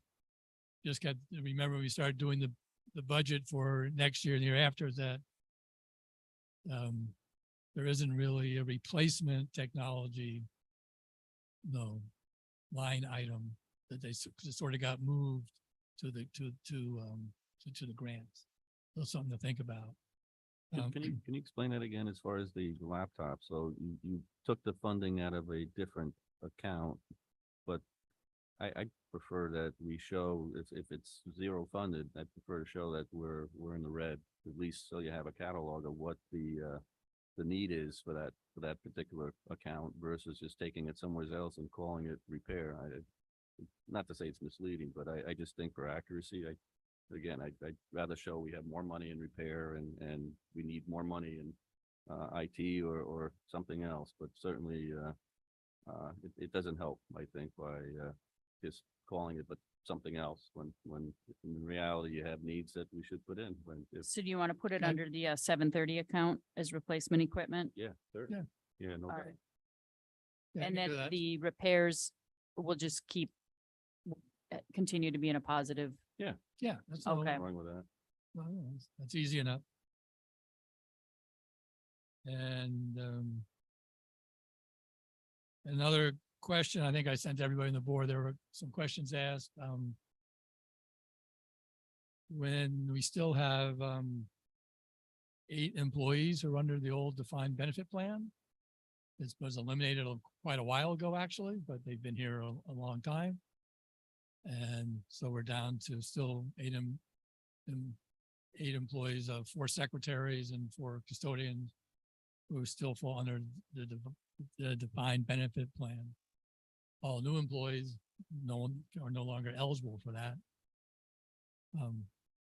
just got to remember, we started doing the budget for next year and the year after, that there isn't really a replacement technology, line item that they sort of got moved to the grants. So something to think about. Can you explain that again as far as the laptop? So you took the funding out of a different account, but I prefer that we show, if it's zero funded, I prefer to show that we're in the red, at least so you have a catalog of what the need is for that particular account versus just taking it somewhere else and calling it repair. Not to say it's misleading, but I just think for accuracy, I'd rather show we have more money in repair and we need more money in IT or something else, but certainly it doesn't help, I think, by just calling it but something else when in reality you have needs that we should put in. So do you want to put it Yeah. under the 730 account as replacement equipment? Yeah, sure. Yeah. Yeah, no All doubt. right. Yeah, And I can do then that. the repairs will just continue to be in a positive. Yeah, that's Okay. Nothing wrong with that. that's easy enough. And another question I think I sent to everybody on the board, there were some questions asked. When we still have 8 employees who are under the old defined benefit plan, this was eliminated quite a while ago, actually, but they've been here a long time. And so we're down to still 8 employees, 4 secretaries and 4 custodians who still fall under the defined benefit plan. All new employees are no longer eligible for that.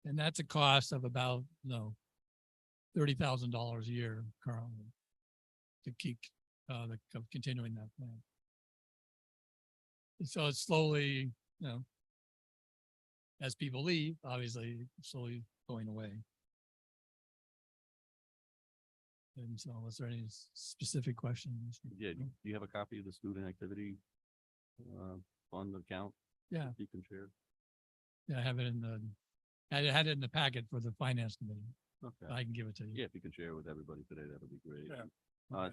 And that's a cost of about, $30,000 a year currently to keep continuing that plan. And so it's slowly, as people leave, obviously slowly going away. And so was there any specific questions? Yeah, do you have a copy of the student activity fund account? Yeah. that you can share? Yeah, I have it I had it in the packet for the finance committee. Okay. I can give it to you. Yeah, if you can share with everybody today, that'll be great. Yeah.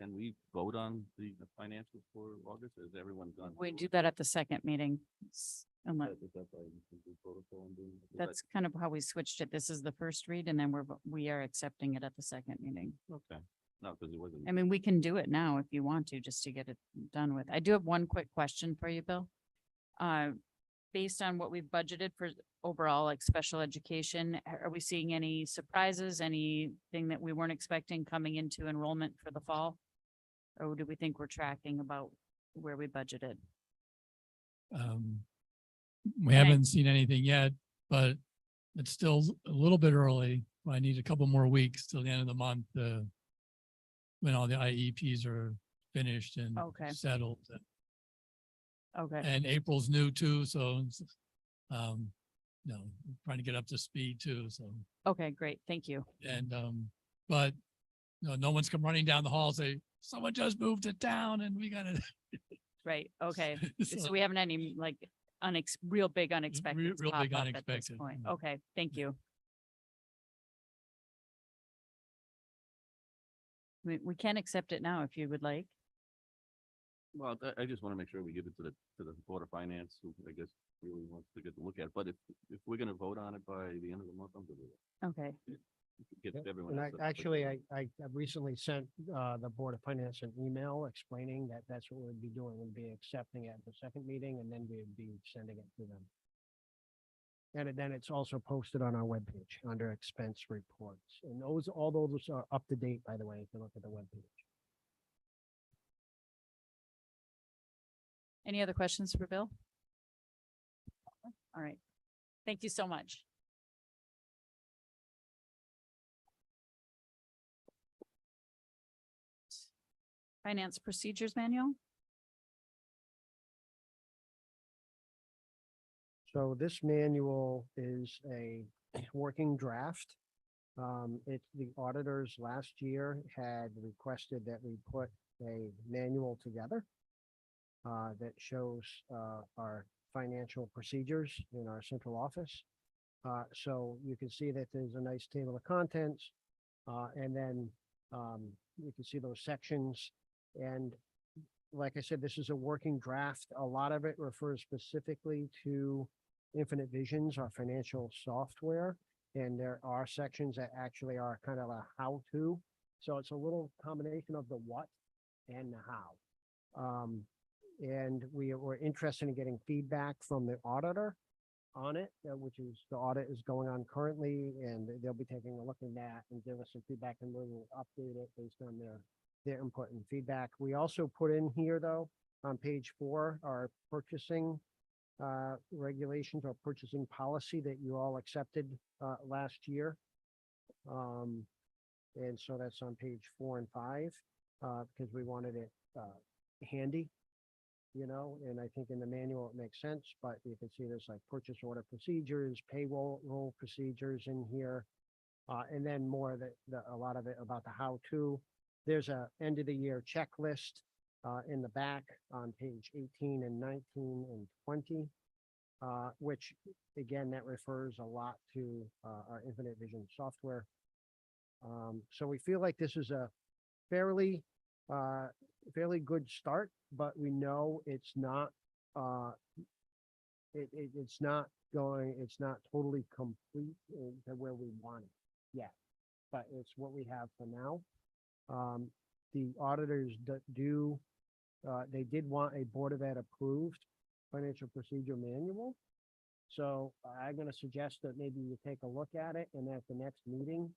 Can we vote on the financials for August? Is everyone done? We do that at the second meeting. Unless, Is that by the protocol and doing- is that's kind of how we switched it. This is the first read and then we are accepting it at the second meeting. Okay, no, because it wasn't. I mean, we can do it now if you want to, just to get it done with. I do have one quick question for you, Bill. Based on what we've budgeted for overall, like special education, are we seeing any surprises, anything that we weren't expecting coming into enrollment for the fall? Or do we think we're tracking about where we budgeted? We haven't seen anything yet, but it's still a little bit early. I need a couple more weeks till the end of the month, when all the IEPs are finished and Okay. settled. Okay, And April's new too, so, trying to get up to speed too, so. okay, great. Thank you. And, but, no one's come running down the hall and say, someone just moved to town and we gotta. Right, okay. So So, we haven't any like real big unexpected real pop big up at this unexpected, point. no. Okay, thank you. We can accept it now if you would like. Well, I just want to make sure we give it to the Board of Finance, who I guess really wants to get to look at it. But if we're going to vote on it by the end of the month, I'm good with it. Okay, Get Yep. everyone. And I else to- actually, I recently sent the Board of Finance an email explaining that that's what we'd be doing. We'd be accepting it at the second meeting and then we'd be sending it to them. And then it's also posted on our webpage under expense reports. And all those are up to date, by the way, if you look at the webpage. any other questions for Bill? All right, thank you so much. Finance Procedures Manual. So this manual is a working draft. It's the auditors last year had requested that we put a manual together that shows our financial procedures in our central office. So you can see that there's a nice table of contents, and then you can see those sections. And like I said, this is a working draft. A lot of it refers specifically to Infinite Visions, our financial software. And there are sections that actually are kind of a how-to. So it's a little combination of the what and the how. And we were interested in getting feedback from the auditor on it, which is the audit is going on currently, and they'll be taking a look at that and give us some feedback, and we will update it based on their input and feedback. We also put in here, though, on page 4, our purchasing regulations or purchasing policy that you all accepted last year. And so that's on page 4 and 5 because we wanted it handy, you know, and I think in the manual it makes sense, but you can see there's like purchase order procedures, payroll procedures in here. And then more that a lot of it about the how-to. There's a end of the year checklist in the back on page 18 and 19 and 20, which again, that refers a lot to our Infinite Vision software. So we feel like this is a fairly good start, but we know it's not it's not totally complete to where we want it yet, but it's what we have for now. The auditors they did want a Board of Ed approved financial procedure manual. So I'm going to suggest that maybe you take a look at it, and at the next meeting,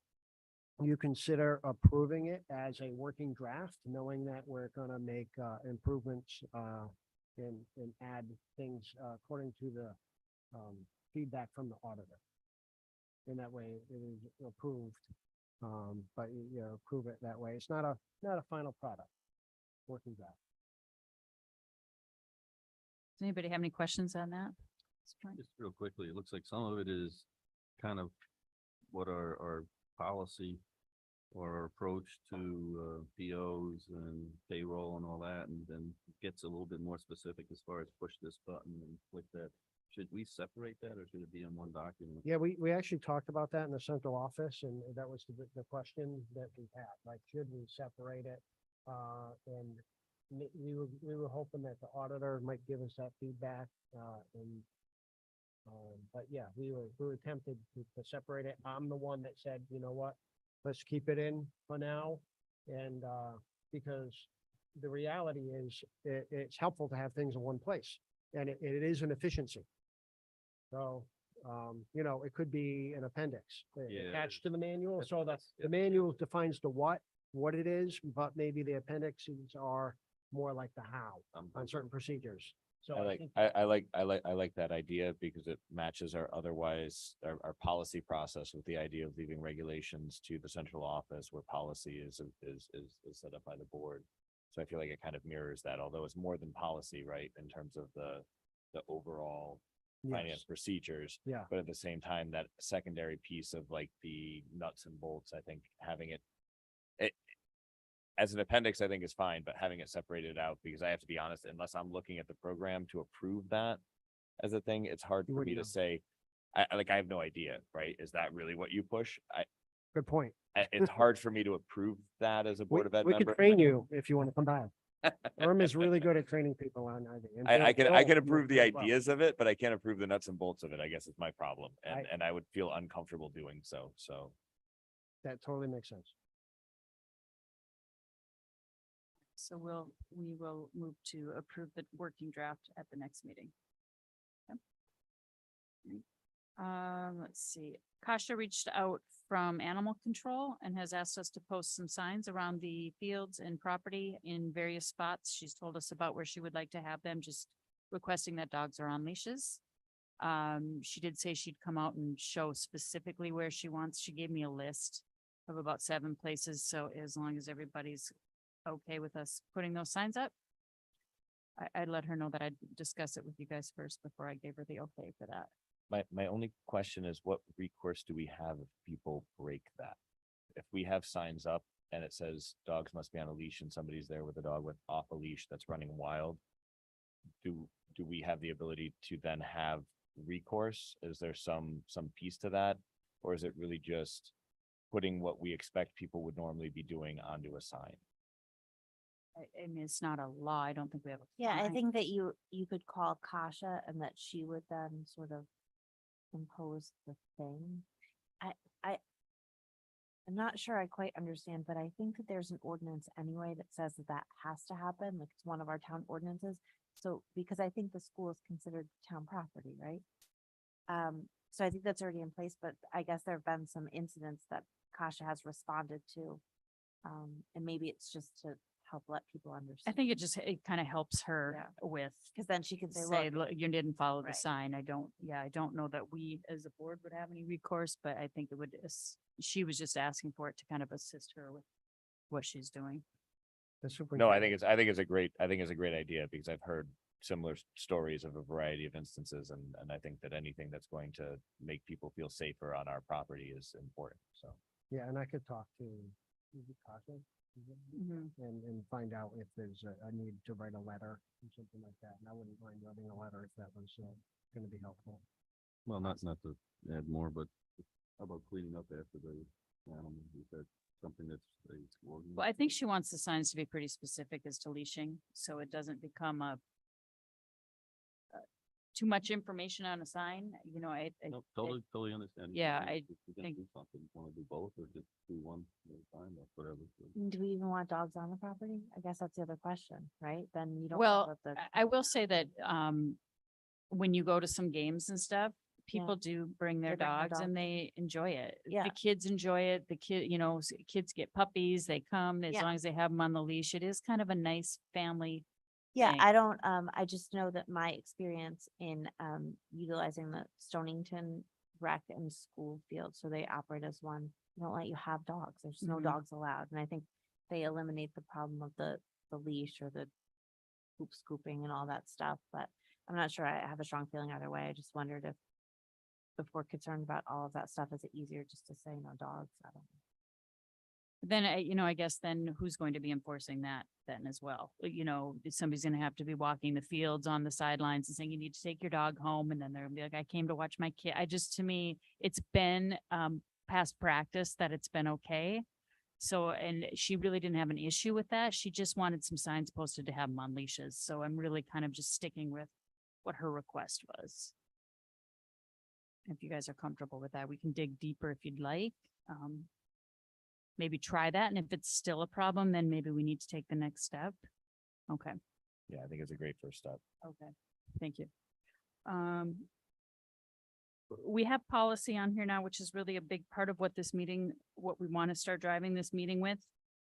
you consider approving it as a working draft, knowing that we're going to make improvements and add things according to the feedback from the auditor. And that way it is approved, but you know, approve it that way. It's not a final product, working draft. Does anybody have any questions on that? Just real quickly, it looks like some of it is kind of what our policy or our approach to POs and payroll and all that, and then gets a little bit more specific as far as push this button and click that. Should we separate that, or should it be in one document? Yeah, we actually talked about that in the central office, and that was the question that we had, like, should we separate it? And we were hoping that the auditor might give us that feedback, but yeah, we were tempted to separate it. I'm the one that said, you know what, let's keep it in for now. And because the reality is it's helpful to have things in one place, and it is an efficiency. So, you know, it could be an appendix attached to the manual. So the manual defines the what it is, but maybe the appendixes are more like the how on certain procedures. So I like that idea because it matches our policy process with the idea of leaving regulations to the central office where policy is set up by the board. So I feel like it kind of mirrors that, although it's more than policy, right? In terms of the overall finance procedures. Yeah. But at the same time, that secondary piece of like the nuts and bolts, I think having it as an appendix, I think is fine, but having it separated out, because I have to be honest, unless I'm looking at the program to approve that as a thing, it's hard for me to say, I have no idea, right? Is that really what you push? good point. It's hard for me to approve that as a Board of Ed We member. could train you if you want to come back. Irm is really good at training people on ID. And I can Bill approve the does well. ideas of it, but I can't approve the nuts and bolts of it, I guess is my problem. I- And I would feel uncomfortable doing so. That totally makes sense. So we will move to approve the working draft at the next meeting. Yep. Let's see. Kasha reached out from Animal Control and has asked us to post some signs around the fields and property in various spots. She's told us about where she would like to have them, just requesting that dogs are on leashes. She did say she'd come out and show specifically where she wants. She gave me a list of about 7 places. So as long as everybody's okay with us putting those signs up. I'd let her know that I'd discuss it with you guys first before I gave her the okay for that. My only question is what recourse do we have if people break that? If we have signs up and it says dogs must be on a leash and somebody's there with a dog with off a leash that's running wild, do we have the ability to then have recourse? Is there some piece to that? Or is it really just putting what we expect people would normally be doing onto a sign? I mean, it's not a law. I don't think we have a. Yeah, I fine. think that you could call Kasha and that she would then sort of impose the thing. I'm not sure I quite understand, but I think that there's an ordinance anyway that says that that has to happen, like it's one of our town ordinances. So, because I think the school is considered town property, right? So I think that's already in place, but I guess there have been some incidents that Kasha has responded to. And maybe it's just to help let people I understand. think it kind of helps her with, Because then she can say, say, look, look, you didn't follow the Right. sign. I don't know that we as a board would have any recourse, but I think it would, she was just asking for it to kind of assist her with what she's doing. The No, I superintendent- think it's a great idea because I've heard similar stories of a variety of instances and I think that anything that's going to make people feel safer on our property is important, so. Yeah, and I could talk to is it Kasha? Is it? And find out if there's a need to write a letter or something like that. And I wouldn't mind writing a letter if that was gonna be helpful. Well, not to add more, but how about cleaning up after the animal? Is that something that's a ordinance? Well, I think she wants the signs to be pretty specific as to leashing, so it doesn't become too much information on a sign, you know, No, totally understand. Yeah, If I you're gonna think- do something, you wanna do both or just do one at a time or whatever. do we even want dogs on the property? I guess that's the other question, right? Then you don't. Well, let the- I will say that, when you go to some games and stuff, people do bring their They bring their dogs and they enjoy it. Yeah. The kids enjoy it. The kid, you know, kids get puppies, they come, as Yeah. long as they have them on the leash. It is kind of a nice family. Yeah, thing. I don't, I just know that my experience in, utilizing the Stonington rec and school field, so they operate as one. They don't let you have dogs. There's no Mhm. dogs allowed. And I think they eliminate the problem of the leash or the hoop scooping and all that stuff, but I'm not sure I have a strong feeling either way. I just wondered if we're concerned about all of that stuff, is it easier just to say no dogs? I don't know. Then, I guess then who's going to be enforcing that then as well? You know, somebody's gonna have to be walking the fields on the sidelines and saying, you need to take your dog home. And then they're gonna be like, I came to watch my kid. To me, it's been, past practice that it's been okay. So, and she really didn't have an issue with that. She just wanted some signs posted to have them on leashes. So I'm really kind of just sticking with what her request was. If you guys are comfortable with that, we can dig deeper if you'd like. Maybe try that. And if it's still a problem, then maybe we need to take the next step. Okay, Yeah, I think it's a great first step. okay, thank you. We have policy on here now, which is really a big part of what this meeting, what we want to start driving this meeting with.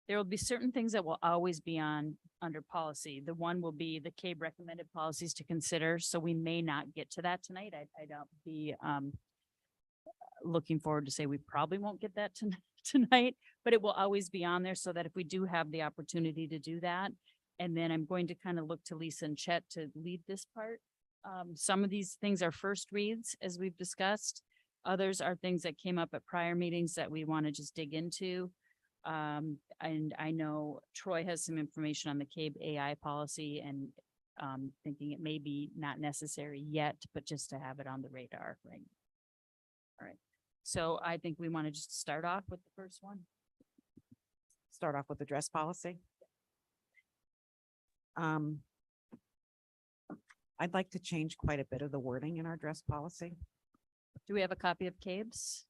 There will be certain things that will always be under policy. The one will be the CABE recommended policies to consider, so we may not get to that tonight. I don't be, looking forward to say we probably won't get that tonight, but it will always be on there so that if we do have the opportunity to do that. And then I'm going to kind of look to Lisa and Chet to lead this part. Some of these things are first reads, as we've discussed. Others are things that came up at prior meetings that we want to just dig into. And I know Troy has some information on the CABE AI policy and thinking it may be not necessary yet, but just to have it on the radar, right? All right. So I think we want to just start off with the first one. Start off with the dress policy. I'd like to change quite a bit of the wording in our dress policy. Do we have a copy of CABE's?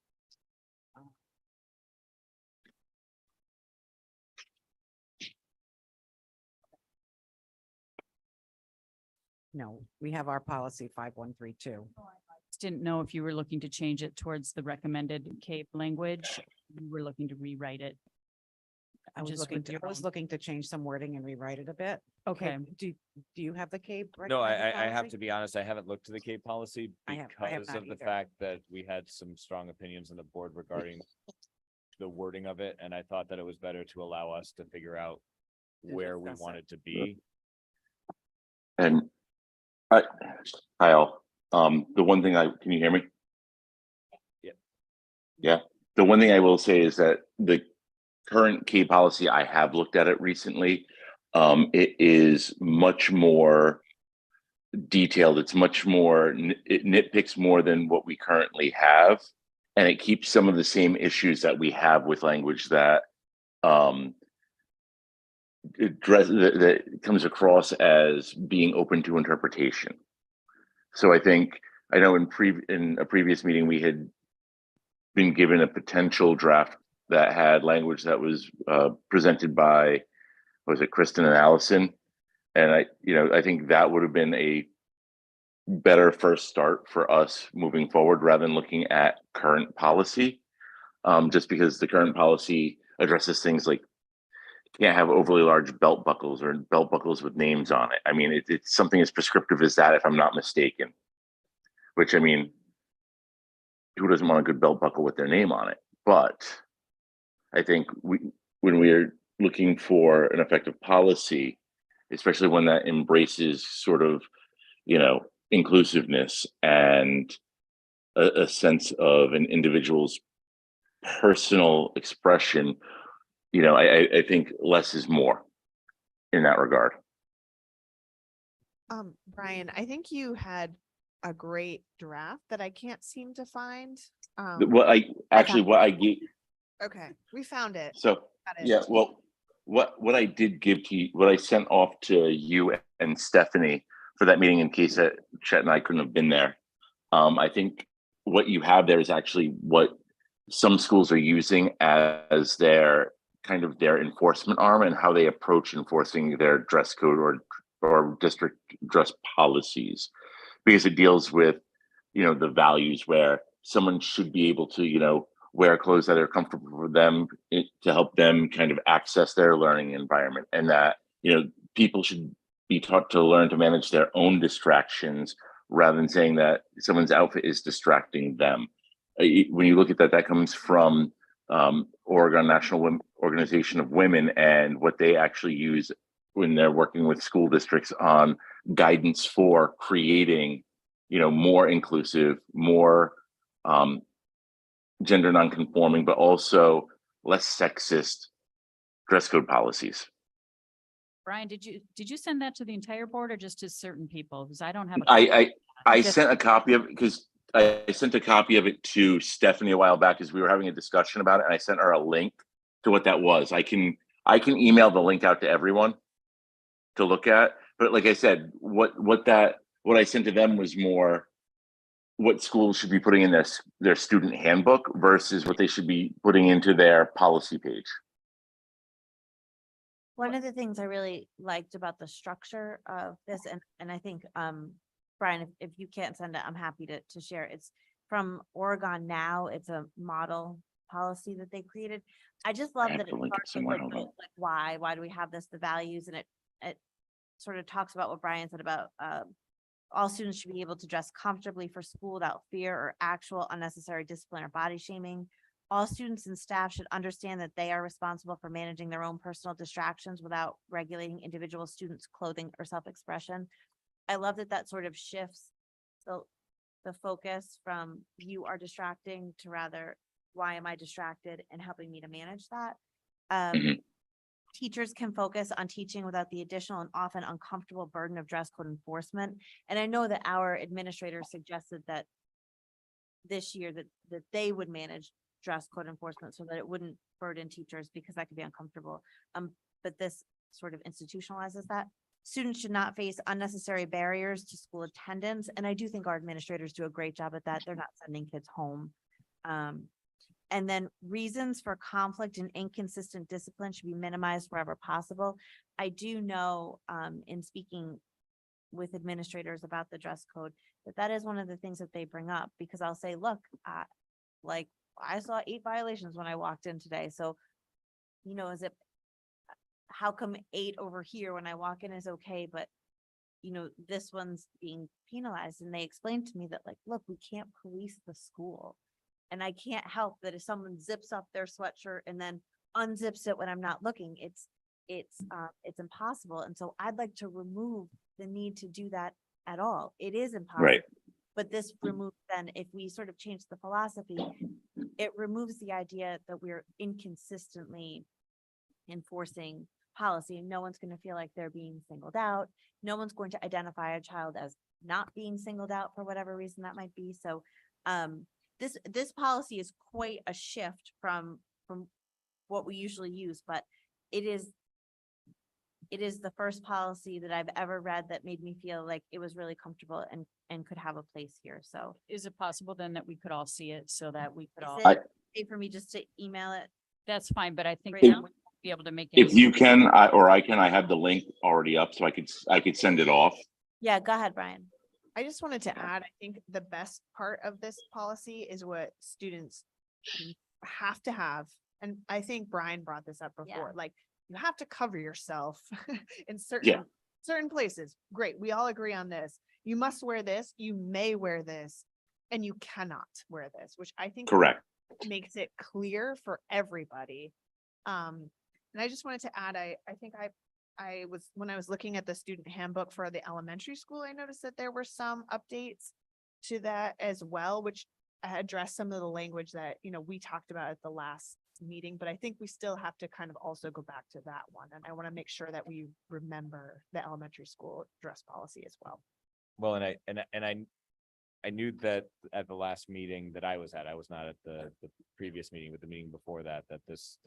No, we have our policy 5132. Just didn't know if you were looking to change it towards the recommended CABE language. You were looking to rewrite it. I was just looking, with your I was own- looking to change some wording and rewrite it a bit. Okay, CABE, Do you have the CABE? No, I recommended have policy? to be honest, I haven't looked to the CAPE policy I have because not of the either. fact that we had some strong opinions on the board regarding the wording of it, and I thought that it was better to allow us to figure out where we discuss want it. it to be. And I, Kyle, the one thing can you hear me? Yeah. Yeah. The one thing I will say is that the current key policy, I have looked at it recently. It is much more detailed. It's much more, it nitpicks more than what we currently have. And it keeps some of the same issues that we have with language that that comes across as being open to interpretation. So I think, I know in a previous meeting, we had been given a potential draft that had language that was presented by, was it Kristen and Allison? And I think that would have been a better first start for us moving forward rather than looking at current policy. Just because the current policy addresses things like can't have overly large belt buckles or belt buckles with names on it. I mean, it's something as prescriptive as that, if I'm not mistaken. Which, I mean, who doesn't want a good belt buckle with their name on it? But I think when we're looking for an effective policy, especially one that embraces sort of, inclusiveness and a sense of an individual's personal expression, I think less is more in that regard. Brian, I think you had a great draft that I can't seem to find. What I gave, Okay, we found it. so Got it. yeah, well, what I did give to you, what I sent off to you and Stephanie for that meeting, in case that Chet and I couldn't have been there. I think what you have there is actually what some schools are using as their kind of their enforcement arm and how they approach enforcing their dress code or district dress policies, because it deals with, the values where someone should be able to, wear clothes that are comfortable for them to help them kind of access their learning environment, and that, people should be taught to learn to manage their own distractions rather than saying that someone's outfit is distracting them. When you look at that, that comes from Oregon National Organization of Women and what they actually use when they're working with school districts on guidance for creating, more inclusive, more gender nonconforming, but also less sexist dress code policies. Brian, did you send that to the entire board or just to certain people? Because I don't have. I Just- sent a copy of it because I sent a copy of it to Stephanie a while back as we were having a discussion about it, and I sent her a link to what that was. I can email the link out to everyone to look at. But like I said, what I sent to them was more what schools should be putting in their student handbook versus what they should be putting into their policy page. One of the things I really liked about the structure of this, and I think, Brian, if you can't send it, I'm happy to share. It's from Oregon Now. It's a model policy that they created. I just love have that it to link it starts with somewhere, like, hold on. why do we have this, the values, and it sort of talks about what Brian said about, all students should be able to dress comfortably for school without fear or actual unnecessary discipline or body shaming. All students and staff should understand that they are responsible for managing their own personal distractions without regulating individual students' clothing or self-expression. I love that sort of shifts the focus from you are distracting to rather, why am I distracted, and helping me to manage that. Mhm. Teachers can focus on teaching without the additional and often uncomfortable burden of dress code enforcement. And I know that our administrators suggested that this year that they would manage dress code enforcement so that it wouldn't burden teachers because that could be uncomfortable. But this sort of institutionalizes that. Students should not face unnecessary barriers to school attendance. And I do think our administrators do a great job at that. They're not sending kids home. And then reasons for conflict and inconsistent discipline should be minimized wherever possible. I do know, in speaking with administrators about the dress code, that is one of the things that they bring up, because I'll say, look, like I saw 8 violations when I walked in today. So, how come 8 over here when I walk in is okay, but this one's being penalized? And they explained to me that, like, look, we can't police the school. And I can't help that if someone zips up their sweatshirt and then unzips it when I'm not looking, it's impossible. And so I'd like to remove the need to do that at all. It is Right. impossible. But this removes, then if we sort of change the philosophy, it removes the idea that we're inconsistently enforcing policy. No one's going to feel like they're being singled out. No one's going to identify a child as not being singled out for whatever reason that might be. So this policy is quite a shift from what we usually use, but it is the first policy that I've ever read that made me feel like it was really comfortable and could have a place here. So Is it possible then that we could all see it so that we could all, is it okay for me just to email it? that's fine, but I think Right that now? we won't be able to make. If any- you can, I have the link already up, so I could send it off. Yeah, go ahead, Brian. I just wanted to add, I think the best part of this policy is what students have to have. And I think Brian brought this up before, like, you have to cover yourself in certain places. Great. We all agree on this. You must wear this, you may wear this, and you cannot wear this, which I think Correct. makes it clear for everybody. And I just wanted to add, I think I was, when I was looking at the student handbook for the elementary school, I noticed that there were some updates to that as well, which addressed some of the language that, we talked about at the last meeting, but I think we still have to kind of also go back to that one. And I want to make sure that we remember the elementary school dress policy as well. Well, I knew that at the last meeting that I was at, I was not at the previous meeting, but the meeting before that this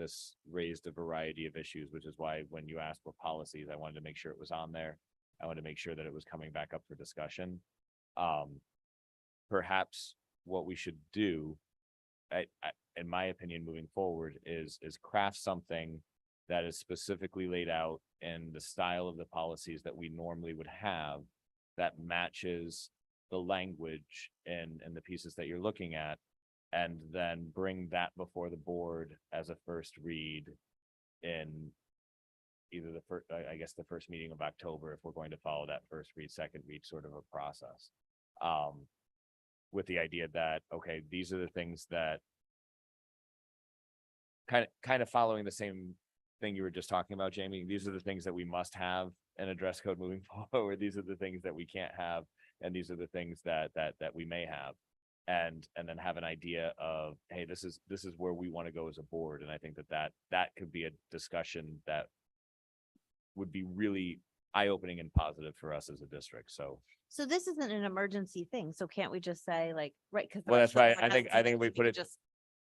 raised a variety of issues, which is why when you asked for policies, I wanted to make sure it was on there. I wanted to make sure that it was coming back up for discussion. Perhaps what we should do, in my opinion, moving forward is craft something that is specifically laid out in the style of the policies that we normally would have that matches the language and the pieces that you're looking at, and then bring that before the board as a first read in either the first, I guess, the first meeting of October, if we're going to follow that first read, second read sort of a process. With the idea that, okay, these are the things that kind of following the same thing you were just talking about, Jamie. These are the things that we must have in a dress code moving forward. These are the things that we can't have, and these are the things that we may have, and then have an idea of, hey, this is where we want to go as a board. And I think that could be a discussion that would be really eye-opening and positive for us as a district. So this isn't an emergency thing. So can't we just say like, right? Because well, that's why I think we put it. Just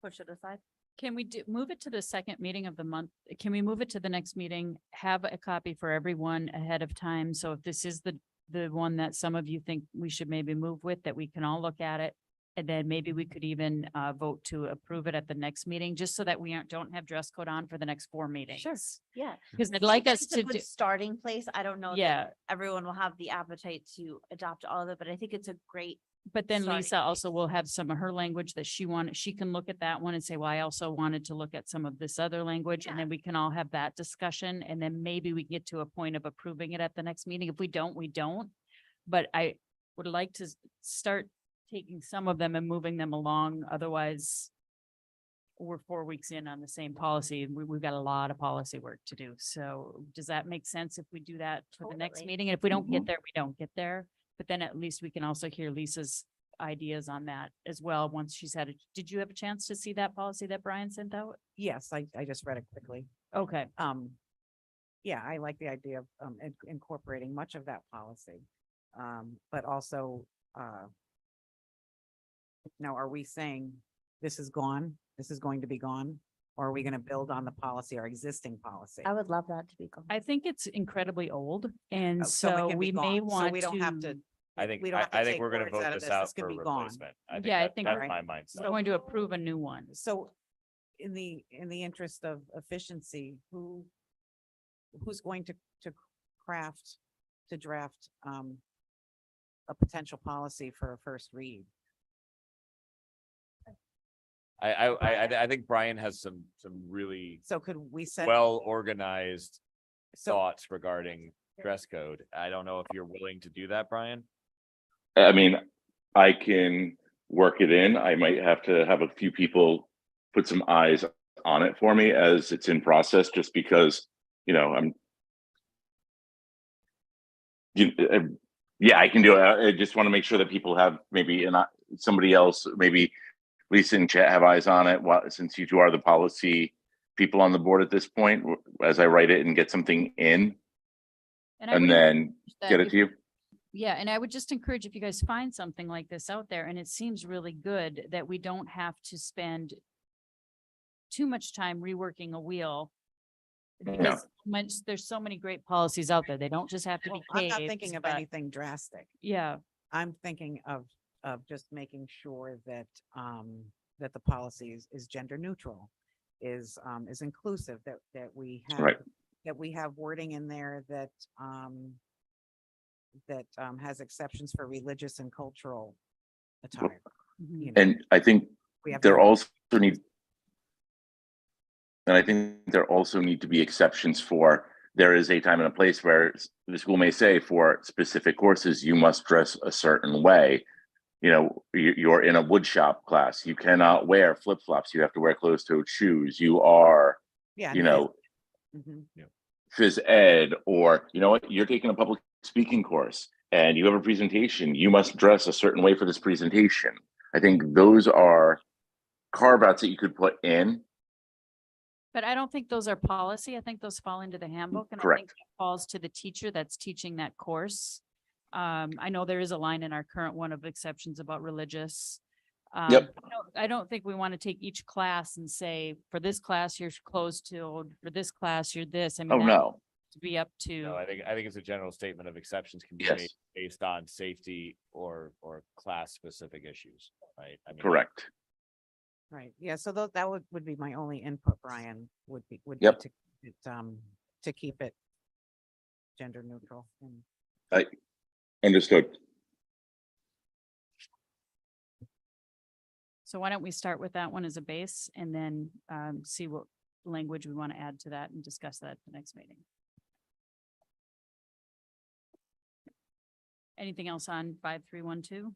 push it aside. Can we move it to the second meeting of the month? Can we move it to the next meeting? Have a copy for everyone ahead of time. So if this is the one that some of you think we should maybe move with, that we can all look at it. And then maybe we could even vote to approve it at the next meeting, just so that we don't have dress code on for the next 4 meetings. Sure. Yeah. Because I'd like us It's a to good do, starting place. I don't know that yeah, everyone will have the appetite to adopt all of it, but I think it's a great, but then starting Lisa also will have some of her language that she can look at that one and say, well, I also wanted to look at some of this other language, and Yeah. then we can all have that discussion, and then maybe we get to a point of approving it at the next meeting. If we don't, we don't. But I would like to start taking some of them and moving them along. Otherwise, we're 4 weeks in on the same policy, and we've got a lot of policy work to do. So does that make sense if we do that for the next Totally. meeting? And if we don't get there, we don't get there. But then at least we can also hear Lisa's ideas on that as well, once she's had it. Did you have a chance to see that policy that Brian sent out? Yes, I just read it quickly. Okay. Yeah, I like the idea of incorporating much of that policy. But also, now are we saying this is gone? This is going to be gone? Or are we going to build on the policy, our existing policy? I would love that to be gone. I think it's incredibly old, and Oh, it so can be we may gone. So want we don't have to. I think we don't have to I think take we're going to words vote out of this out can for be gone. replacement. Yeah, I that's think that's we're my mindset. we're going to approve a new one. So in the interest of efficiency, who's going to draft a potential policy for a first read? I think Brian has some really So could we set? well organized So thoughts regarding dress code. I don't know if you're willing to do that, Brian. I mean, I can work it in. I might have to have a few people put some eyes on it for me as it's in process, just because I'm. Yeah, I can do it. I just want to make sure that people have maybe somebody else, maybe Lisa and Chet have eyes on it. Since you two are the policy people on the board at this point, as I write it and get something in, And I and would then encourage that get it if- to you. Yeah, and I would just encourage if you guys find something like this out there and it seems really good, that we don't have to spend too much time reworking a wheel. Because there's so many great policies out there. They don't just have to be I'm not caves, thinking of but- anything drastic. Yeah, I'm thinking of just making sure that, that the policy is gender neutral, is inclusive, that we have, Right. that we have wording in there that, has exceptions for religious and cultural attire. mhm. You know, And I think we have there no- also need, and I think there also need to be exceptions for, there is a time and a place where the school may say for specific courses, you must dress a certain way. You're in a wood shop class, you cannot wear flip-flops, you have to wear closed-toed shoes, you are, Yeah. you and know, Mhm. phys ed, or you know what, you're taking a public speaking course and you have a presentation, you must dress a certain way for this presentation. I think those are carve outs that you could put in. But I don't think those are policy. I think those fall into the handbook and I think Correct. that falls to the teacher that's teaching that course. I know there is a line in our current one of exceptions about religious. Yep. I don't think we want to take each class and say, for this class, you're closed-toed, for this class, you're this. I mean, Oh, that no. to be up to. No, I think it's a general statement of exceptions can be made Yes. based on safety or class specific issues, right? I mean, Correct. Right, yeah, so that would be my only input, Brian, would be Yep. to keep it gender neutral. And Understood. So why don't we start with that one as a base and then see what language we want to add to that and discuss that at the next meeting. Anything else on 5312?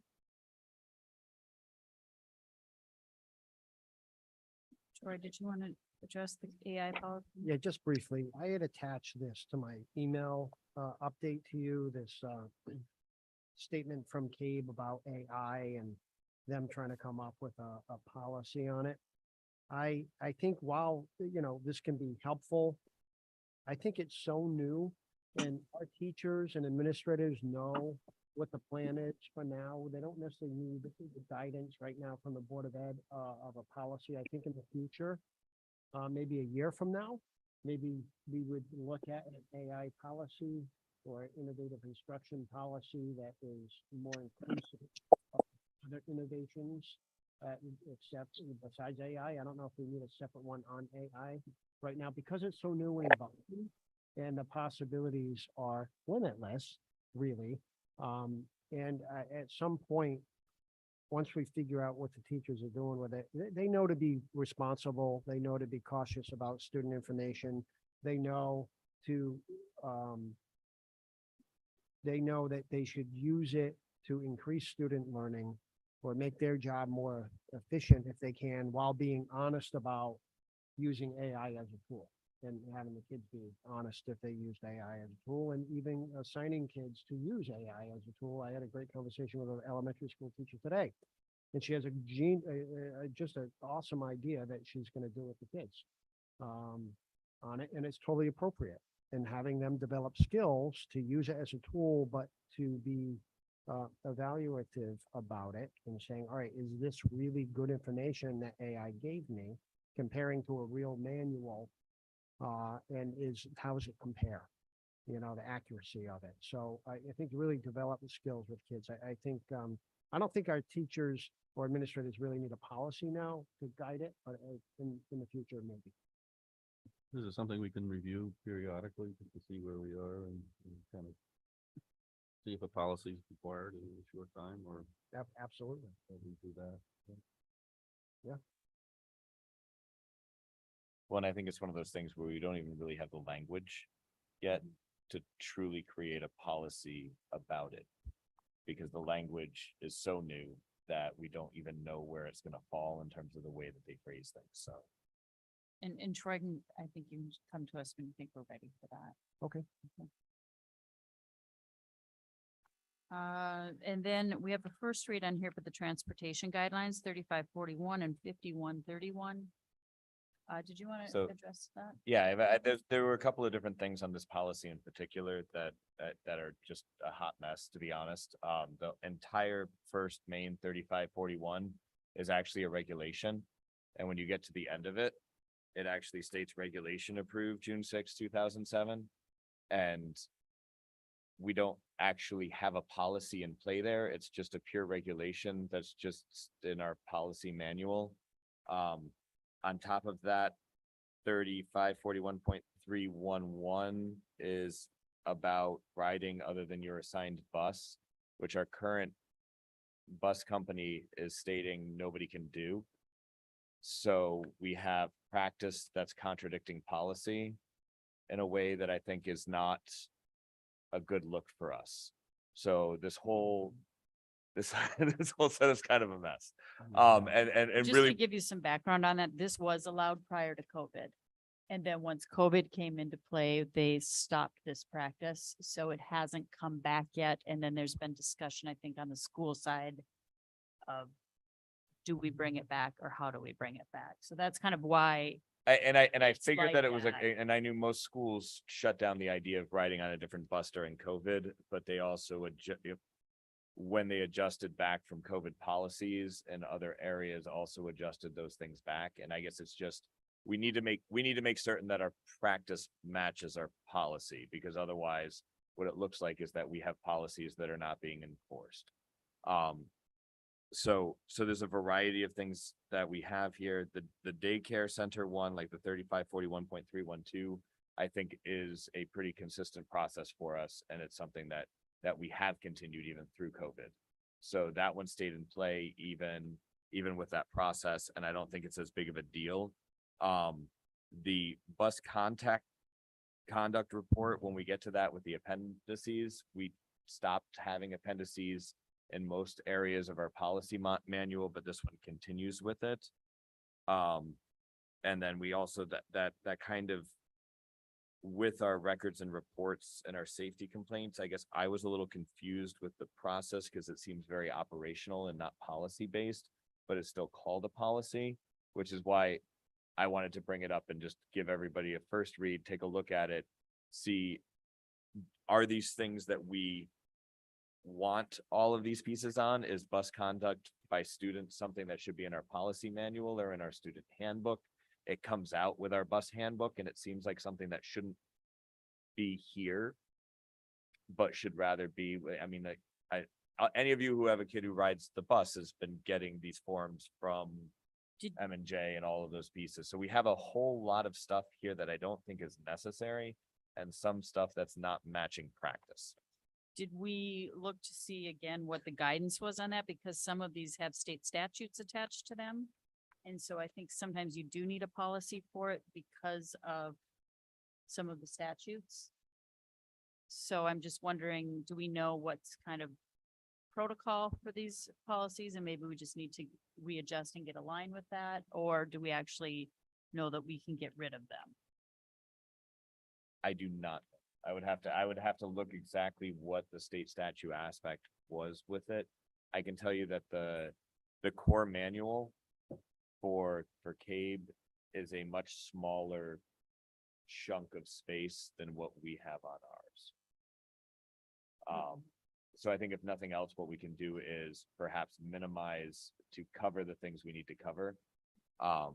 Troy, did you want to address the AI policy? Yeah, just briefly, I had attached this to my email update to you, this statement from CABE about AI and them trying to come up with a policy on it. I think while, this can be helpful, I think it's so new and our teachers and administrators know what the plan is for now. They don't necessarily need the guidance right now from the Board of Ed of a policy. I think in the future, maybe a year from now, maybe we would look at an AI policy or innovative instruction policy that is more inclusive of other innovations, except besides AI. I don't know if we need a separate one on AI right now because it's so new and evolving and the possibilities are limitless, really. At some point, once we figure out what the teachers are doing with it, they know to be responsible. They know to be cautious about student information. They know that they should use it to increase student learning or make their job more efficient if they can, while being honest about using AI as a tool and having the kids be honest if they used AI as a tool, and even assigning kids to use AI as a tool. I had a great conversation with an elementary school teacher today, and she has just an awesome idea that she's going to do with the kids on it, and it's totally appropriate. And having them develop skills to use it as a tool, but to be evaluative about it and saying, all right, is this really good information that AI gave me, comparing to a real manual, and how does it compare? The accuracy of it. So I think really develop the skills with kids. I think I don't think our teachers or administrators really need a policy now to guide it, but in the future, maybe. This is something we can review periodically just to see where we are and kind of see if a policy is required in a short time or Absolutely. we do that. well, and I think it's one of those things where we don't even really have the language yet to truly create a policy about it. Because the language is so new that we don't even know where it's going to fall in terms of the way that they phrase things. So And Troy, I think you can come to us when you think we're ready for that. Okay. And then we have a first read on here for the transportation guidelines, 3541 and 5131. Did you want to So- address that? Yeah, there were a couple of different things on this policy in particular that are just a hot mess, to be honest. The entire first main 3541 is actually a regulation. And when you get to the end of it, it actually states regulation approved June 6, 2007. And we don't actually have a policy in play there. It's just a pure regulation that's just in our policy manual. On top of that, 3541.311 is about riding other than your assigned bus, which our current bus company is stating nobody can do. So we have practice that's contradicting policy in a way that I think is not a good look for us. So this whole this whole set is kind of a mess. And Just to really, give you some background on that, this was allowed prior to COVID. And then once COVID came into play, they stopped this practice. So it hasn't come back yet. And then there's been discussion, I think, on the school side of do we bring it back or how do we bring it back? So that's kind of why. I It's figured like that it was that. and I knew most schools shut down the idea of riding on a different bus during COVID, but they also when they adjusted back from COVID policies and other areas also adjusted those things back. And I guess it's just, we need to make certain that our practice matches our policy, because otherwise what it looks like is that we have policies that are not being enforced. So there's a variety of things that we have here. The daycare center one, like the 3541.312, I think is a pretty consistent process for us. And it's something that we have continued even through COVID. So that one stayed in play even with that process. And I don't think it's as big of a deal. The bus conduct report, when we get to that with the appendices, we stopped having appendices in most areas of our policy manual, but this one continues with it. And then we also that kind of, with our records and reports and our safety complaints, I guess I was a little confused with the process because it seems very operational and not policy based, but it's still called a policy, which is why I wanted to bring it up and just give everybody a first read, take a look at it, see, are these things that we want all of these pieces on? Is bus conduct by students something that should be in our policy manual or in our student handbook? It comes out with our bus handbook, and it seems like something that shouldn't be here, but should rather be, I mean, like, any of you who have a kid who rides the bus has been getting these forms from M&J and all of those pieces. So we have a whole lot of stuff here that I don't think is necessary, and some stuff that's not matching practice. Did we look to see again what the guidance was on that? Because some of these have state statutes attached to them. And so I think sometimes you do need a policy for it because of some of the statutes. So I'm just wondering, do we know what's kind of protocol for these policies? And maybe we just need to readjust and get aligned with that? Or do we actually know that we can get rid of them? I do not. I would have to look exactly what the state statute aspect was with it. I can tell you that the core manual for CABE is a much smaller chunk of space than what we have on ours. So I think if nothing else, what we can do is perhaps minimize to cover the things we need to cover. Do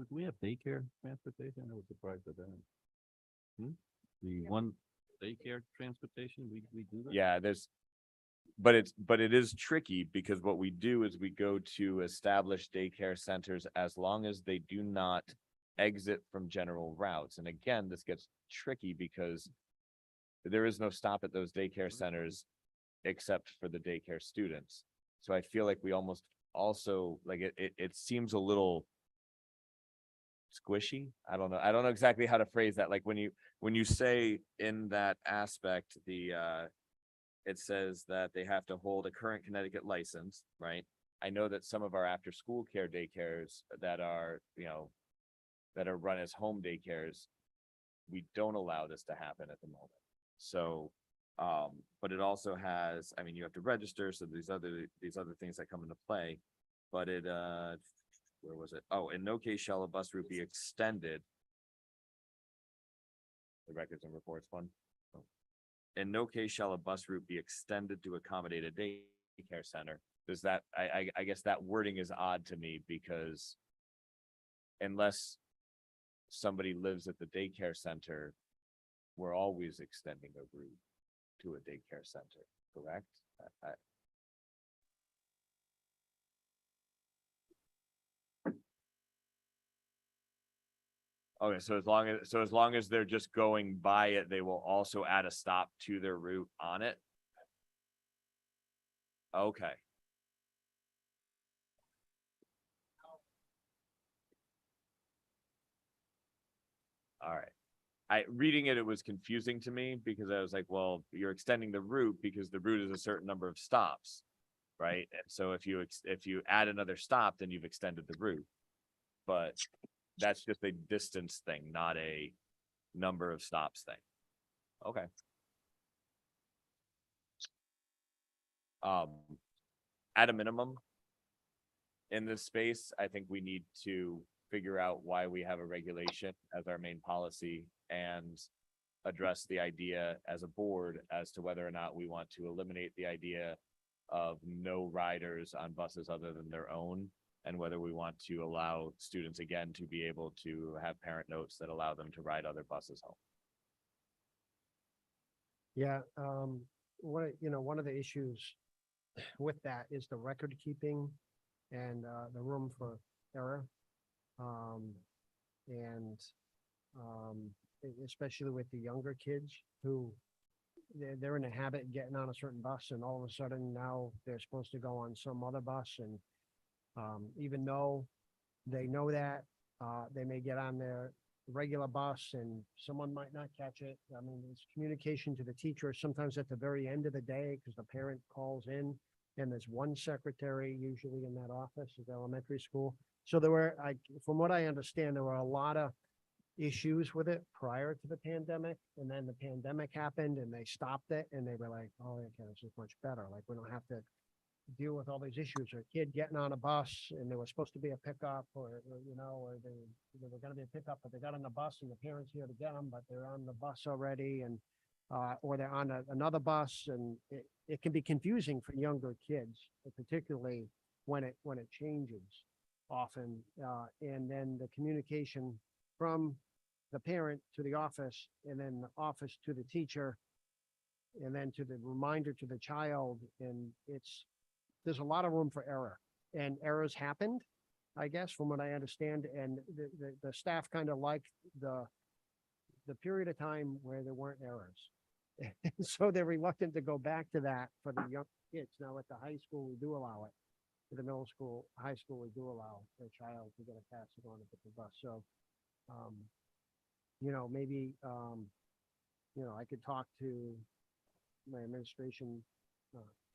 we have daycare transportation? I was surprised at that. The one daycare transportation, we do that? Yeah, but it is tricky because what we do is we go to established daycare centers as long as they do not exit from general routes. And again, this gets tricky because there is no stop at those daycare centers except for the daycare students. So I feel like we almost also, like, it seems a little squishy. I don't know exactly how to phrase that. Like when you say in that aspect, it says that they have to hold a current Connecticut license, right? I know that some of our after school care daycares that are, that are run as home daycares, we don't allow this to happen at the moment. So, but it also has, I mean, you have to register, so these other things that come into play. But it, where was it? Oh, in no case shall a bus route be extended. The records and reports one. Oh. In no case shall a bus route be extended to accommodate a daycare center. Does that, I guess that wording is odd to me because unless somebody lives at the daycare center, we're always extending a route to a daycare center, correct? Okay, so as long as they're just going by it, they will also add a stop to their route on it? Okay. All right. Reading it, it was confusing to me because I was like, well, you're extending the route because the route is a certain number of stops, right? And so if you add another stop, then you've extended the route. But that's just a distance thing, not a number of stops thing. Okay. At a minimum, in this space, I think we need to figure out why we have a regulation as our main policy and address the idea as a board as to whether or not we want to eliminate the idea of no riders on buses other than their own, and whether we want to allow students again to be able to have parent notes that allow them to ride other buses home. Yeah, one of the issues with that is the record keeping and the room for error. Especially with the younger kids who they're in a habit of getting on a certain bus and all of a sudden now they're supposed to go on some other bus and even though they know that they may get on their regular bus and someone might not catch it. I mean, it's communication to the teacher sometimes at the very end of the day because the parent calls in and there's one secretary usually in that office at elementary school. So from what I understand, there were a lot of issues with it prior to the pandemic. And then the pandemic happened and they stopped it and they were like, oh, okay, this is much better. Like we don't have to deal with all these issues. Or a kid getting on a bus and there was supposed to be a pickup or they were going to be a pickup, but they got on the bus and the parents here to get them, but they're on the bus already. And or they're on another bus and it can be confusing for younger kids, particularly when it changes often. And then the communication from the parent to the office and then the office to the teacher and then to the reminder to the child. And there's a lot of room for error and errors happened, I guess, from what I understand. And the staff kind of liked the period of time where there weren't errors. And so they're reluctant to go back to that for the young kids. Now at the high school, we do allow it. For the middle school, high school, we do allow the child to get a pass to go on a different bus. So, maybe, I could talk to my administration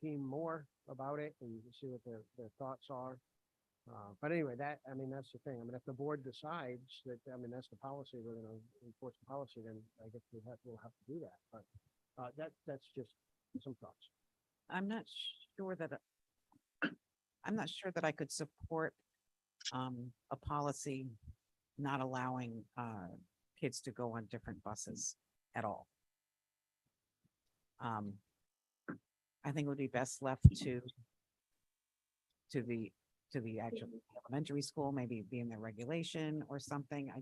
team more about it and see what their thoughts are. But anyway, that's the thing. I mean, if the board decides that, that's the policy, we're going to enforce the policy, then I guess we'll have to do that. But that's just some thoughts. I'm not sure that I could support a policy not allowing kids to go on different buses at all. I think it would be best left to the actual elementary school, maybe be in the regulation or something.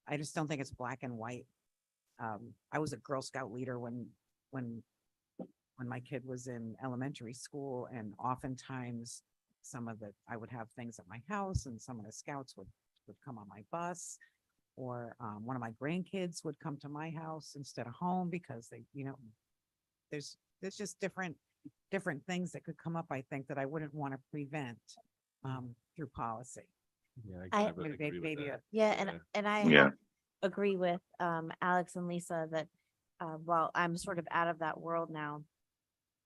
I just don't think it's black and white. I was a Girl Scout leader when my kid was in elementary school, and oftentimes I would have things at my house and some of the scouts would come on my bus, or one of my grandkids would come to my house instead of home because there's just different things that could come up, I think, that I wouldn't want to prevent through policy. Yeah, I- would agree with that. Yeah, and I Yeah. agree with Alex and Lisa that while I'm sort of out of that world now,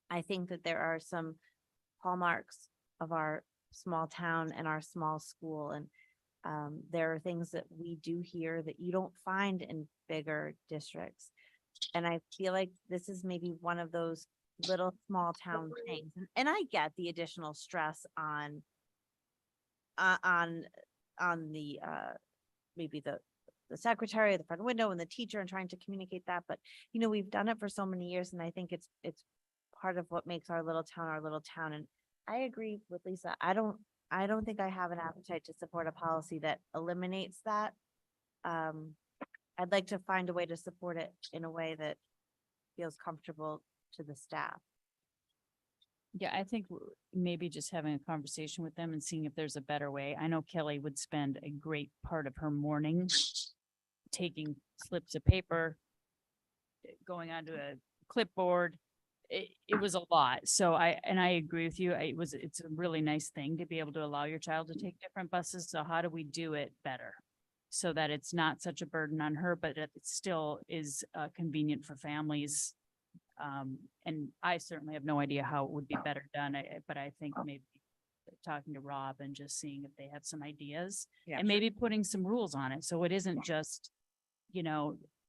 I think that there are some hallmarks of our small town and our small school. And There are things that we do here that you don't find in bigger districts. And I feel like this is maybe one of those little small town things. And I get the additional stress on uh, on on the maybe the secretary, the front window and the teacher and trying to communicate that. But we've done it for so many years and I think it's part of what makes our little town our little town. And I agree with Lisa. I don't think I have an appetite to support a policy that eliminates that. I'd like to find a way to support it in a way that feels comfortable to the staff. Yeah, I think maybe just having a conversation with them and seeing if there's a better way. I know Kelly would spend a great part of her morning taking slips of paper, going onto a clipboard. It was a lot. So I agree with you. It's a really nice thing to be able to allow your child to take different buses. So how do we do it better? So that it's not such a burden on her, but it still is convenient for families. And I certainly have no idea how it would be better done, but I think maybe talking to Rob and just seeing if they have some ideas Yeah, and maybe putting some rules on it. So it isn't just,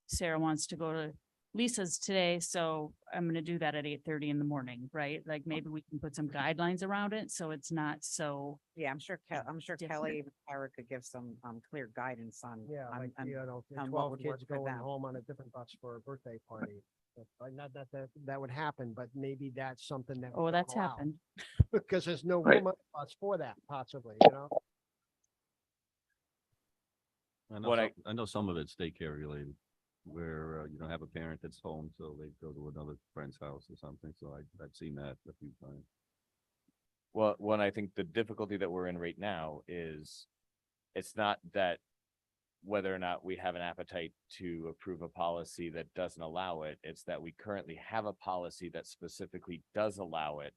Sarah wants to go to Lisa's today, so I'm gonna do that at 8:30 in the morning, right? Like maybe we can put some guidelines around it, so it's not so. yeah, I'm sure different. Kelly and Tara could give some, clear guidance on. Yeah, on- like, on- the on what 12 would work kids for going them. home on a different bus for a birthday party. Not that would happen, but maybe that's something that. we Oh, don't that's allow, happened. Because there's no Right. room on the bus for that possibly, What I know some of it's daycare related, where you don't have a parent that's home, so they go to another friend's house or something. So I've seen that a few times. Well, when I think the difficulty that we're in right now is it's not that whether or not we have an appetite to approve a policy that doesn't allow it, it's that we currently have a policy that specifically does allow it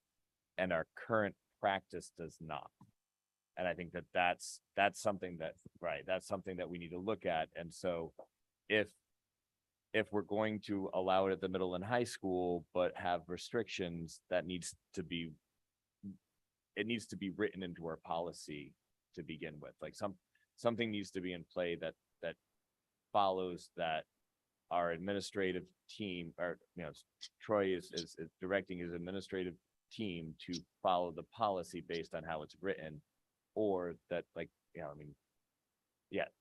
and our current practice does not. And I think that that's something that, right, that's something that we need to look at. And so if we're going to allow it at the middle and high school, but have restrictions, it needs to be written into our policy to begin with. Like something needs to be in play that follows that our administrative team, or Troy is directing his administrative team to follow the policy based on how it's written, or that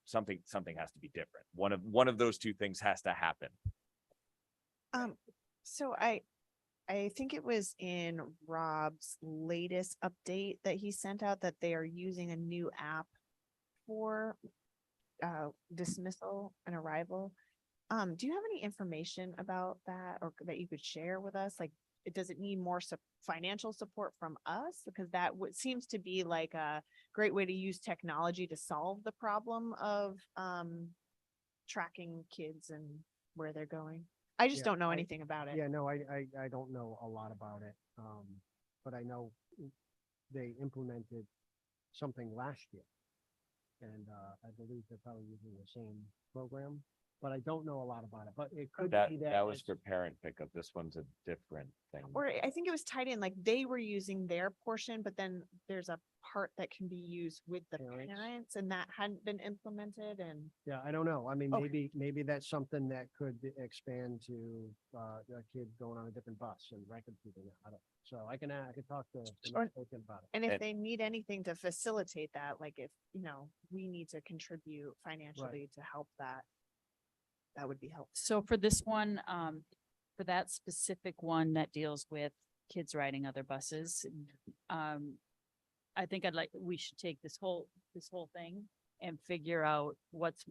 something has to be different. One of those two things has to happen. So I think it was in Rob's latest update that he sent out that they are using a new app for dismissal and arrival. Do you have any information about that or that you could share with us? Like, does it need more financial support from us? Because that seems to be like a great way to use technology to solve the problem of tracking kids and where they're going. I just Yeah, don't know anything about it. Yeah, no, I don't know a lot about it. But I know they implemented something last year. And I believe they're probably using the same program, but I don't know a lot about it, but it could be That was it's- for parent pickup. This one's a different thing. Or I think it was tied in, like they were using their portion, but then there's a part that can be used with the Parents. parents and that hadn't been implemented and. Yeah, I don't know. I mean, Okay. maybe that's something that could expand to a kid going on a different bus and record keeping it. I don't, so I can talk to Or- Lincoln about it. And if And- they need anything to facilitate that, like if, we need to contribute financially to help that, that would be helpful. So for this one, for that specific one that deals with kids riding other buses, I think we should take this whole thing and figure out what's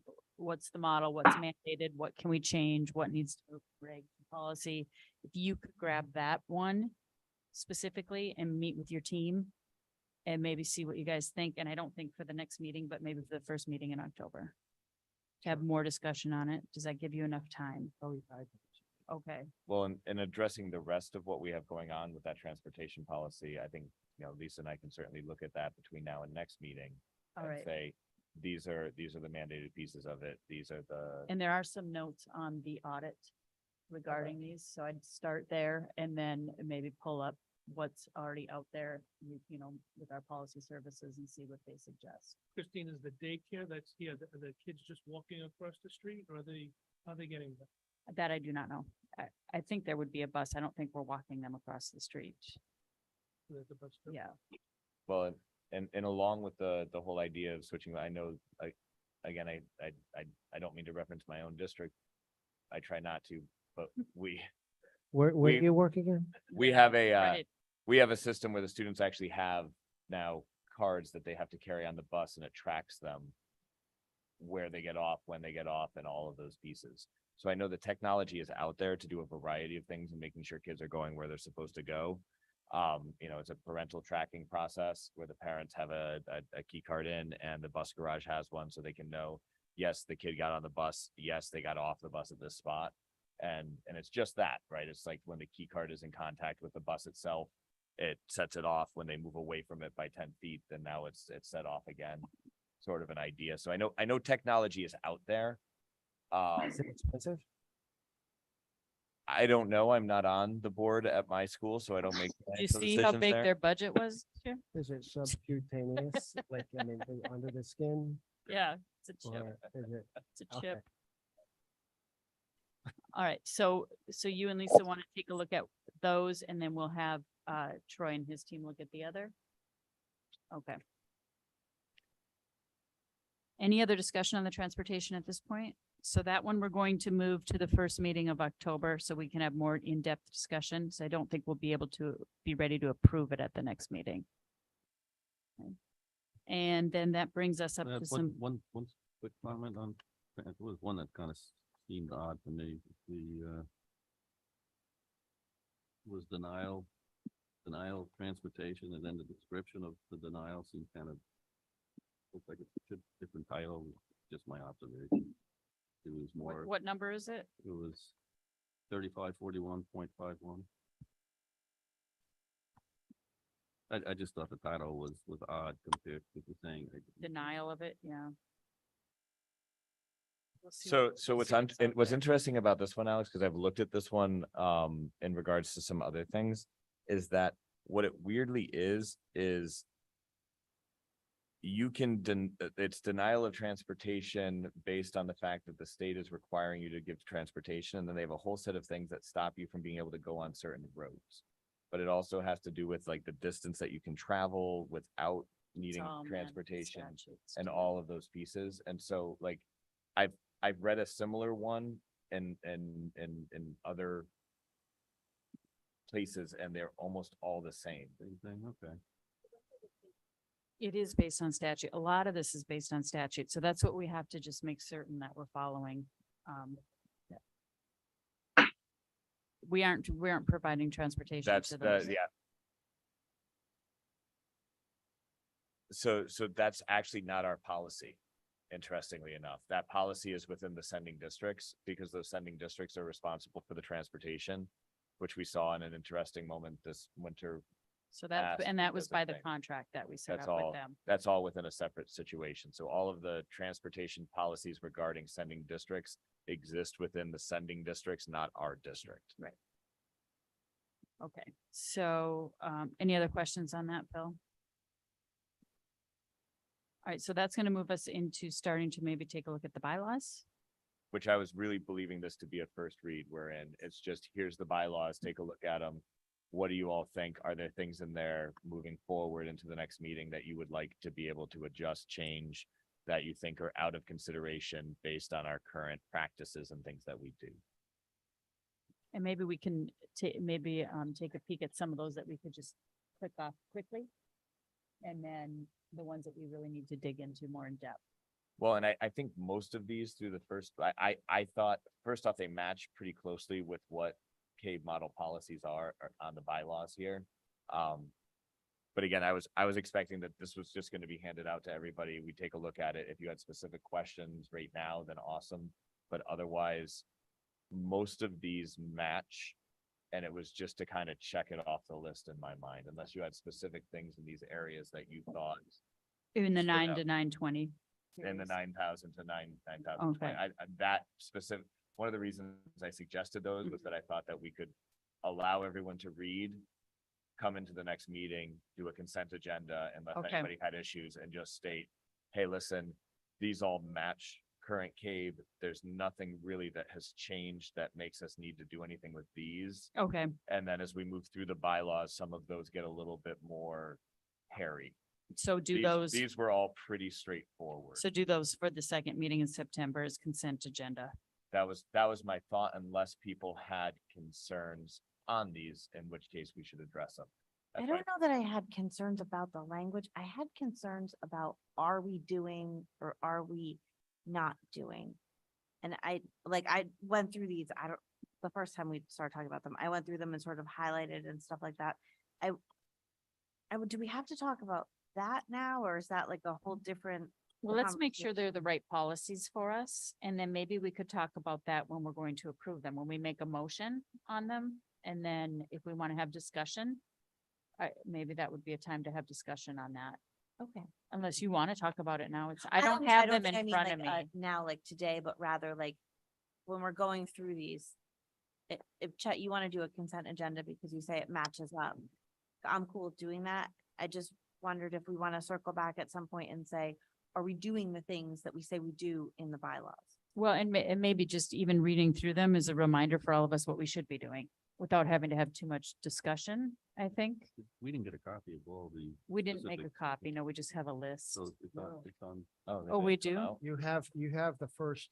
the model, what's mandated, what can we change, what needs to go to reg policy. If you could grab that one specifically and meet with your team and maybe see what you guys think. And I don't think for the next meeting, but maybe for the first meeting in October. To have more discussion on it. Does that give you enough time? Oh, I think so. Okay. Well, in addressing the rest of what we have going on with that transportation policy, I think, Lisa and I can certainly look at that between now and next meeting. All And right. say, these are the mandated pieces of it. These are the, And there are some notes on the audit regarding these, so I'd start there and then maybe pull up what's already out there, you know, with our policy services and see what they suggest. Christine, is the daycare that's here, the kids just walking across the street or are they getting there? That I do not know. I think there would be a bus. I don't think we're walking them across the street. There's a bus stop? Yeah. Well, and along with the whole idea of switching, I know, again, I don't mean to reference my own district. I try not to, but Where We- do you work again? we have a, Right. we have a system where the students actually have now cards that they have to carry on the bus and it tracks them where they get off, when they get off, and all of those pieces. So I know the technology is out there to do a variety of things and making sure kids are going where they're supposed to go. You know, it's a parental tracking process where the parents have a key card in and the bus garage has one so they can know, yes, the kid got on the bus. Yes, they got off the bus at this spot. And it's just that, right? It's like when the key card is in contact with the bus itself, it sets it off. When they move away from it by 10 feet, then now it's set off again, sort of an idea. So I know technology is out there. Is it expensive? I don't know. I'm not on the board at my school, so I don't make. Do you financial see how decisions big there. their budget was? Here? Is it subcutaneous, like, I mean, under the skin? Yeah, it's a chip. Or is it? It's a Okay. chip. All right, so you and Lisa want to take a look at those and then we'll have Troy and his team look at the other? Okay. Any other discussion on the transportation at this point? So that one, we're going to move to the first meeting of October so we can have more in-depth discussion. So I don't think we'll be able to be ready to approve it at the next meeting. Okay. And then that brings us up to some, One quick comment on, it was one that kind of seemed odd to me, was denial of transportation, and then the description of the denial seemed kind of, looked like a different title, just my observation. It was more, what number is it? it was 3541.51. I just thought the title was odd compared to the thing. Denial of it, yeah. We'll see So, what- so we'll what's see out what's there. interesting about this one, Alex, because I've looked at this one, in regards to some other things, is that what it weirdly is you can it's denial of transportation based on the fact that the state is requiring you to give transportation, and then they have a whole set of things that stop you from being able to go on certain roads. But it also has to do with like the distance that you can travel without It's needing all mandated transportation statutes, and too. all of those pieces. And so like I've read a similar one in other places, and they're almost all the same. Same thing, okay. It is based on statute. A lot of this is based on statute. So that's what we have to just make certain that we're following. Yeah. We aren't providing transportation That's to the, those. yeah. So that's actually not our policy, interestingly enough. That policy is within the sending districts, because those sending districts are responsible for the transportation, which we saw in an interesting moment this winter. So that, asked and that was because of by the thing. contract that we set That's up with all, them. that's all within a separate situation. So all of the transportation policies regarding sending districts exist within the sending districts, not our district. Okay, so, any other questions on that, Phil? All right, so that's gonna move us into starting to maybe take a look at the bylaws. Which I was really believing this to be a first read wherein it's just, here's the bylaws, take a look at them. What do you all think? Are there things in there moving forward into the next meeting that you would like to be able to adjust, change, that you think are out of consideration based on our current practices and things that we do? And maybe we can take a peek at some of those that we could just click off quickly. And then the ones that we really need to dig into more in depth. Well, and I think most of these through the first, I thought, first off, they match pretty closely with what cave model policies are on the bylaws here. But again, I was expecting that this was just going to be handed out to everybody. We take a look at it. If you had specific questions right now, then awesome. But otherwise, most of these match. And it was just to kind of check it off the list in my mind, unless you had specific things in these areas that you thought In the Stood 9 out. to 920. in the 9,000 to 9,000. Okay. That specific, one of the reasons I suggested those was that I thought that we could allow everyone to read come into the next meeting, do a consent agenda, and if Okay. anybody had issues and just state, hey, listen, these all match current CABE. There's nothing really that has changed that makes us need to do anything with these. Okay, And then as we move through the bylaws, some of those get a little bit more hairy. so do These- those, These were all pretty straightforward. so do those for the second meeting in September as consent agenda. That was my thought, unless people had concerns on these, in which case we should address them. I That's don't my- know that I had concerns about the language. I had concerns about are we doing or are we not doing? And I went through these, the first time we started talking about them, I went through them and sort of highlighted and stuff like that. Do we have to talk about that now, or is that like a whole different? Well, let's make sure conversation? they're the right policies for us, and then maybe we could talk about that when we're going to approve them, when we make a motion on them. And then if we want to have discussion, maybe that would be a time to have discussion on that, Okay. unless you want to talk about it now. I don't have them think I in mean, front like, of me. now, like today, but rather like when we're going through these. If Chet, you want to do a consent agenda because you say it matches up, I'm cool with doing that. I just wondered if we want to circle back at some point and say, are we doing the things that we say we do in the bylaws? Well, and and maybe just even reading through them is a reminder for all of us what we should be doing without having to have too much discussion, I think. We didn't get a copy of all the, We didn't make a Specific. copy. No, we just have a list. so it's on, they Oh, we did come do? out? You have the first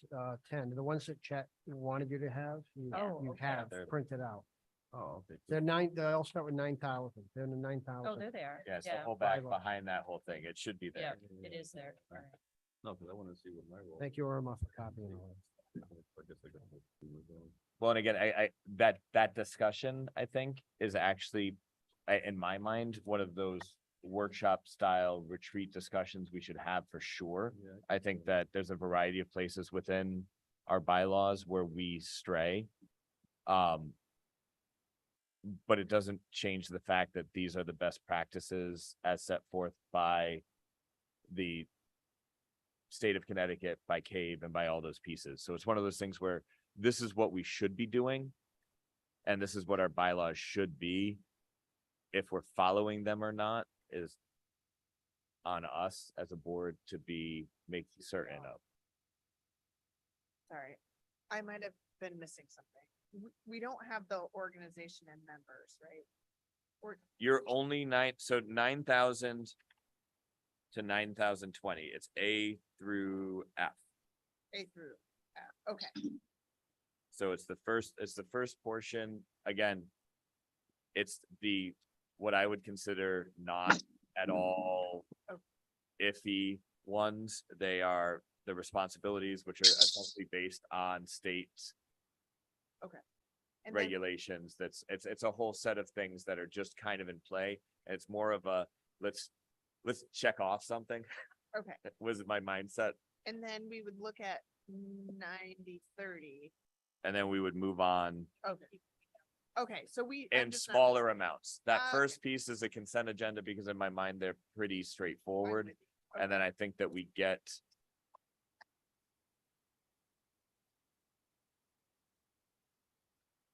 10, the ones that Chet wanted you to have, Oh, you okay. have They're- printed out. oh, okay. They all start with 9,000. They're in the 9,000. Oh, there they are. Yeah, so hold back Bylaw. behind that whole thing. It should be Yeah, there. it is there. All right. No, because I want to see what my role. Thank you, Irma, for copying all this. I guess I got it. Well, and again, that discussion, I think, is actually, in my mind, one of those workshop style retreat discussions we should have for sure. Yeah, I think that there's a variety of places within our bylaws where we stray. But it doesn't change the fact that these are the best practices as set forth by the state of Connecticut, by CABE, and by all those pieces. So it's one of those things where this is what we should be doing. And this is what our bylaws should be. If we're following them or not is on us as a board to be making certain of. Sorry, I might have been missing something. We don't have the organization and members, right? Or, You're only 9,000 to 9,020. It's A through F. A through F, okay. So it's the first portion. Again, it's what I would consider not at all iffy ones. They are the responsibilities, which are essentially based on state And then- regulations. It's a whole set of things that are just kind of in play. And it's more of a, let's check off something. Okay, Was my mindset. and then we would look at 90-30. And then we would move on Okay. Okay, so I'm in just not smaller missing- amounts. That Okay. first piece is a consent agenda because in my mind, they're pretty I'm straightforward. with you. And then Okay. I think that we get.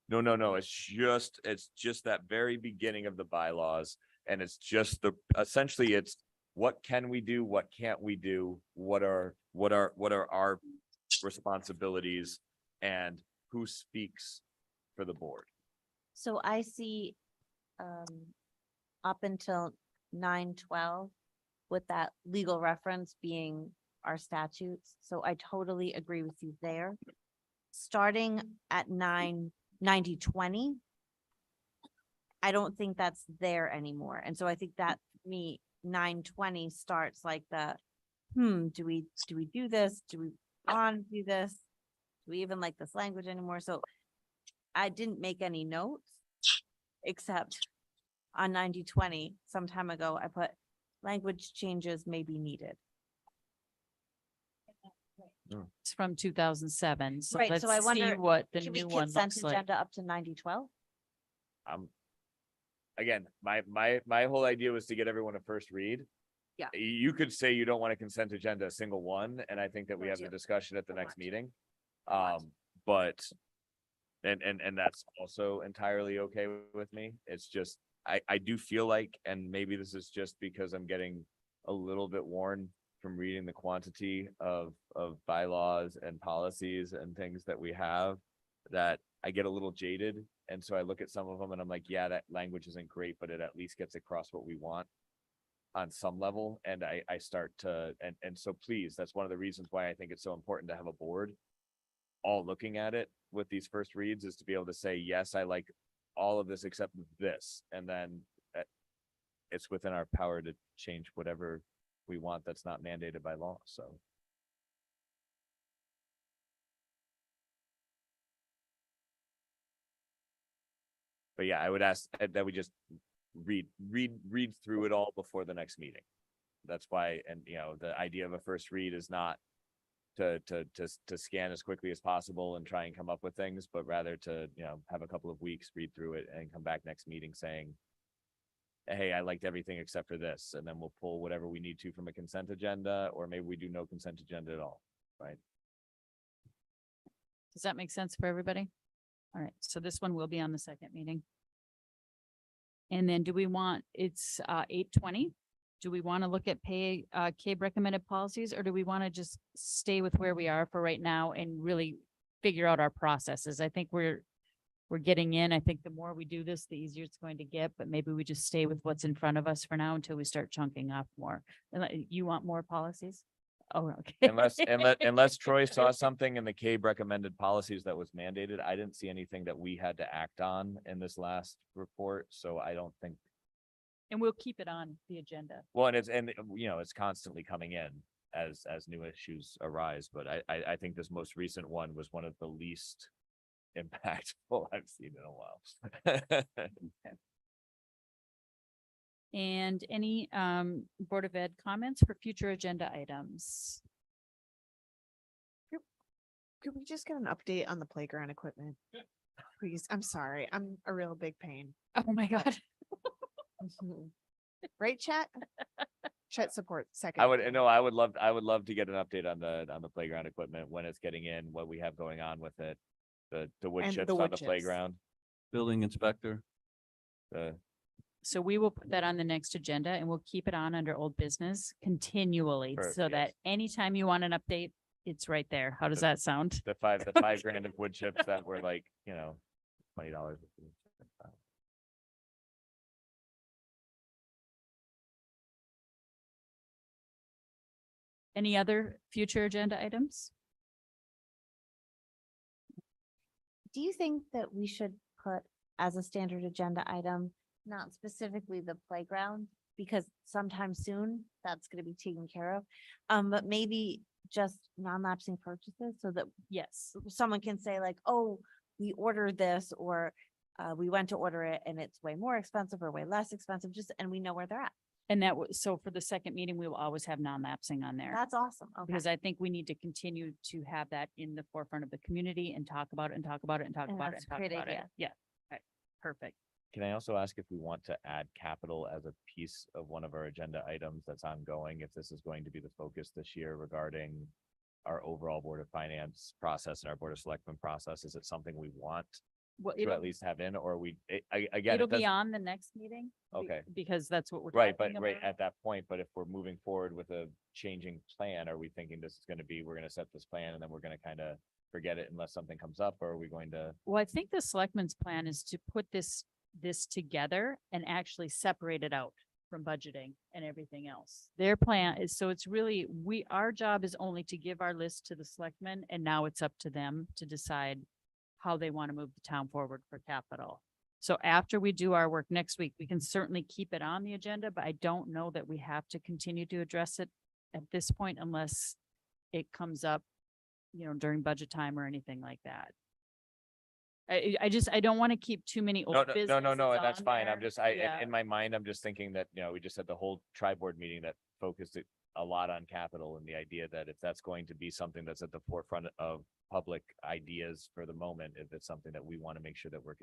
No, it's just that very beginning of the bylaws. And it's just essentially it's what can we do? What can't we do? What are our responsibilities? And who speaks for the board? So I see, up until 9:12 with that legal reference being our statutes. So I totally agree with you there. Starting at 90-20, I don't think that's there anymore. And so I think that for me, 9:20 starts like do we do this? Do we want to do this? Do we even like this language anymore? So I didn't make any notes except on 90-20 some time ago, I put language changes may be needed. It's from 2007. So Right, let's so I see wonder, what the Should we new one consent looks like. agenda up to 90-12? Again, my whole idea was to get everyone a first read. Yeah. You could say you don't want a consent agenda, a single one, and I think that we I have the do. discussion at the I next want to. meeting. I want to. But, and that's also entirely okay with me. It's just, I do feel like, and maybe this is just because I'm getting a little bit worn from reading the quantity of bylaws and policies and things that we have, that I get a little jaded. And so I look at some of them and I'm like, yeah, that language isn't great, but it at least gets across what we want on some level. And I start to, and so please, that's one of the reasons why I think it's so important to have a board all looking at it with these first reads, is to be able to say, yes, I like all of this except this. And then it's within our power to change whatever we want that's not mandated by law. So. But yeah, I would ask that we just read through it all before the next meeting. That's why, and you know, the idea of a first read is not to scan as quickly as possible and try and come up with things, but rather to, you know, have a couple of weeks, read through it and come back next meeting saying, hey, I liked everything except for this. And then we'll pull whatever we need to from a consent agenda, or maybe we do no consent agenda at all, right? Does that make sense for everybody? All right, so this one will be on the second meeting. And then do we want, it's 8:20. Do we want to look at pay CABE recommended policies, or do we want to just stay with where we are for right now and really figure out our processes? I think we're getting in. I think the more we do this, the easier it's going to get, but maybe we just stay with what's in front of us for now until we start chunking off more. You want more policies? Oh, okay. Unless Troy saw something in the CABE recommended policies that was mandated. I didn't see anything that we had to act on in this last report, so I don't think. And we'll keep it on the agenda. Well, and you know, it's constantly coming in as new issues arise, but I think this most recent one was one of the least impactful I've seen in a while. And any Board of Ed comments for future agenda items? Could we just get an update on the playground equipment? Please, I'm sorry, I'm a real big pain. Oh, my God. Right, chat? Chat support second. I would love to get an update on the playground equipment, when it's getting in, what we have going on with it, the wood And chips the on wood the chips. playground. Building inspector. So we will put that on the next agenda and we'll keep it on under old business continually, Perfect, so that yes. anytime you want an update, it's right there. How does that sound? The five grand of wood chips that were like, you know, $20. Any other future agenda items? Do you think that we should put as a standard agenda item, not specifically the playground, because sometime soon that's going to be taken care of, but maybe just non-lapsing purchases, so that Yes. someone can say like, oh, we ordered this, or we went to order it and it's way more expensive or way less expensive, just, and we know where they're at. And that was, so for the second meeting, we will always have non-lapsing on there. That's awesome. Okay. Because I think we need to continue to have that in the forefront of the community and talk about it and talk about it and talk And about it that's and talk a great about it. idea. Yeah. Okay. Perfect. Can I also ask if we want to add capital as a piece of one of our agenda items that's ongoing, if this is going to be the focus this year regarding our overall Board of Finance process and our Board of Selectmen process? Is it something we want Well, to at least have in, or again, it'll it be doesn't, on the next meeting. Okay. Because that's what we're right, talking but right about. at that point, but if we're moving forward with a changing plan, are we thinking this is going to be, we're going to set this plan and then we're going to kind of forget it unless something comes up, or are we going to? Well, I think the selectmen's plan is to put this together and actually separate it out from budgeting and everything else. Their plan is, so it's really, our job is only to give our list to the selectmen, and now it's up to them to decide how they want to move the town forward for capital. So after we do our work next week, we can certainly keep it on the agenda, but I don't know that we have to continue to address it at this point unless it comes up, during budget time or anything like that. I don't want to keep too many old No, businesses that's on fine. there. I'm just, Yeah. in my mind, I'm just thinking that, we just had the whole tri-board meeting that focused it a lot on capital, and the idea that if that's going to be something that's at the forefront of public ideas for the moment, if it's something that we want to make sure that we're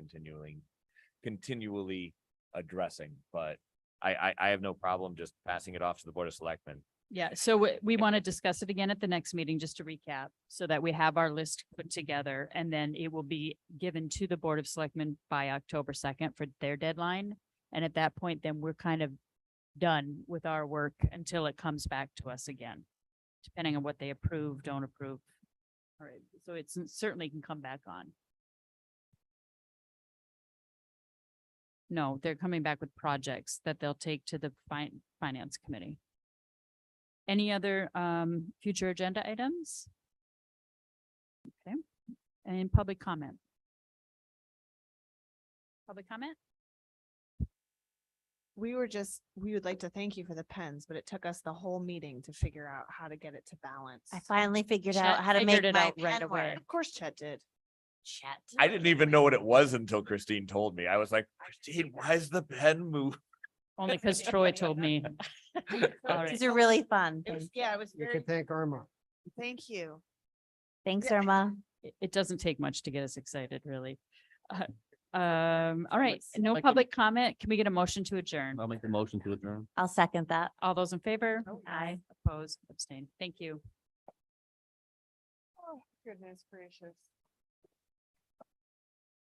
continually addressing, but I have no problem just passing it off to the Board of Selectmen. Yeah, so we want to discuss it again at the next meeting, just to recap, so that we have our list put together, and then it will be given to the Board of Selectmen by October 2nd for their deadline. And at that point, then we're kind of done with our work until it comes back to us again, depending on what they approve, don't approve. All right, so it's certainly can come back on. No, they're coming back with projects that they'll take to the finance committee. Any other future agenda items? Okay, and public comment? Public comment? We would like to thank you for the pens, but it took us the whole meeting to figure out how to get it to balance. I finally figured Chet out how to make figured it my out right pen away. work. Of course Chet did. Chat. I didn't even know what it was until Christine told me. I was like, Christine, why is the pen move? Only because Troy told me. All right. These are really fun. It was You very, can thank Irma. thank you. Thanks, Yeah. Irma. It doesn't take much to get us excited, really. All right, Let's- no like a- public comment. Can we get a motion to adjourn? I'll make the motion to adjourn. I'll second that. All those in favor? Aye. Opposed, abstain. Thank you. Oh, goodness gracious.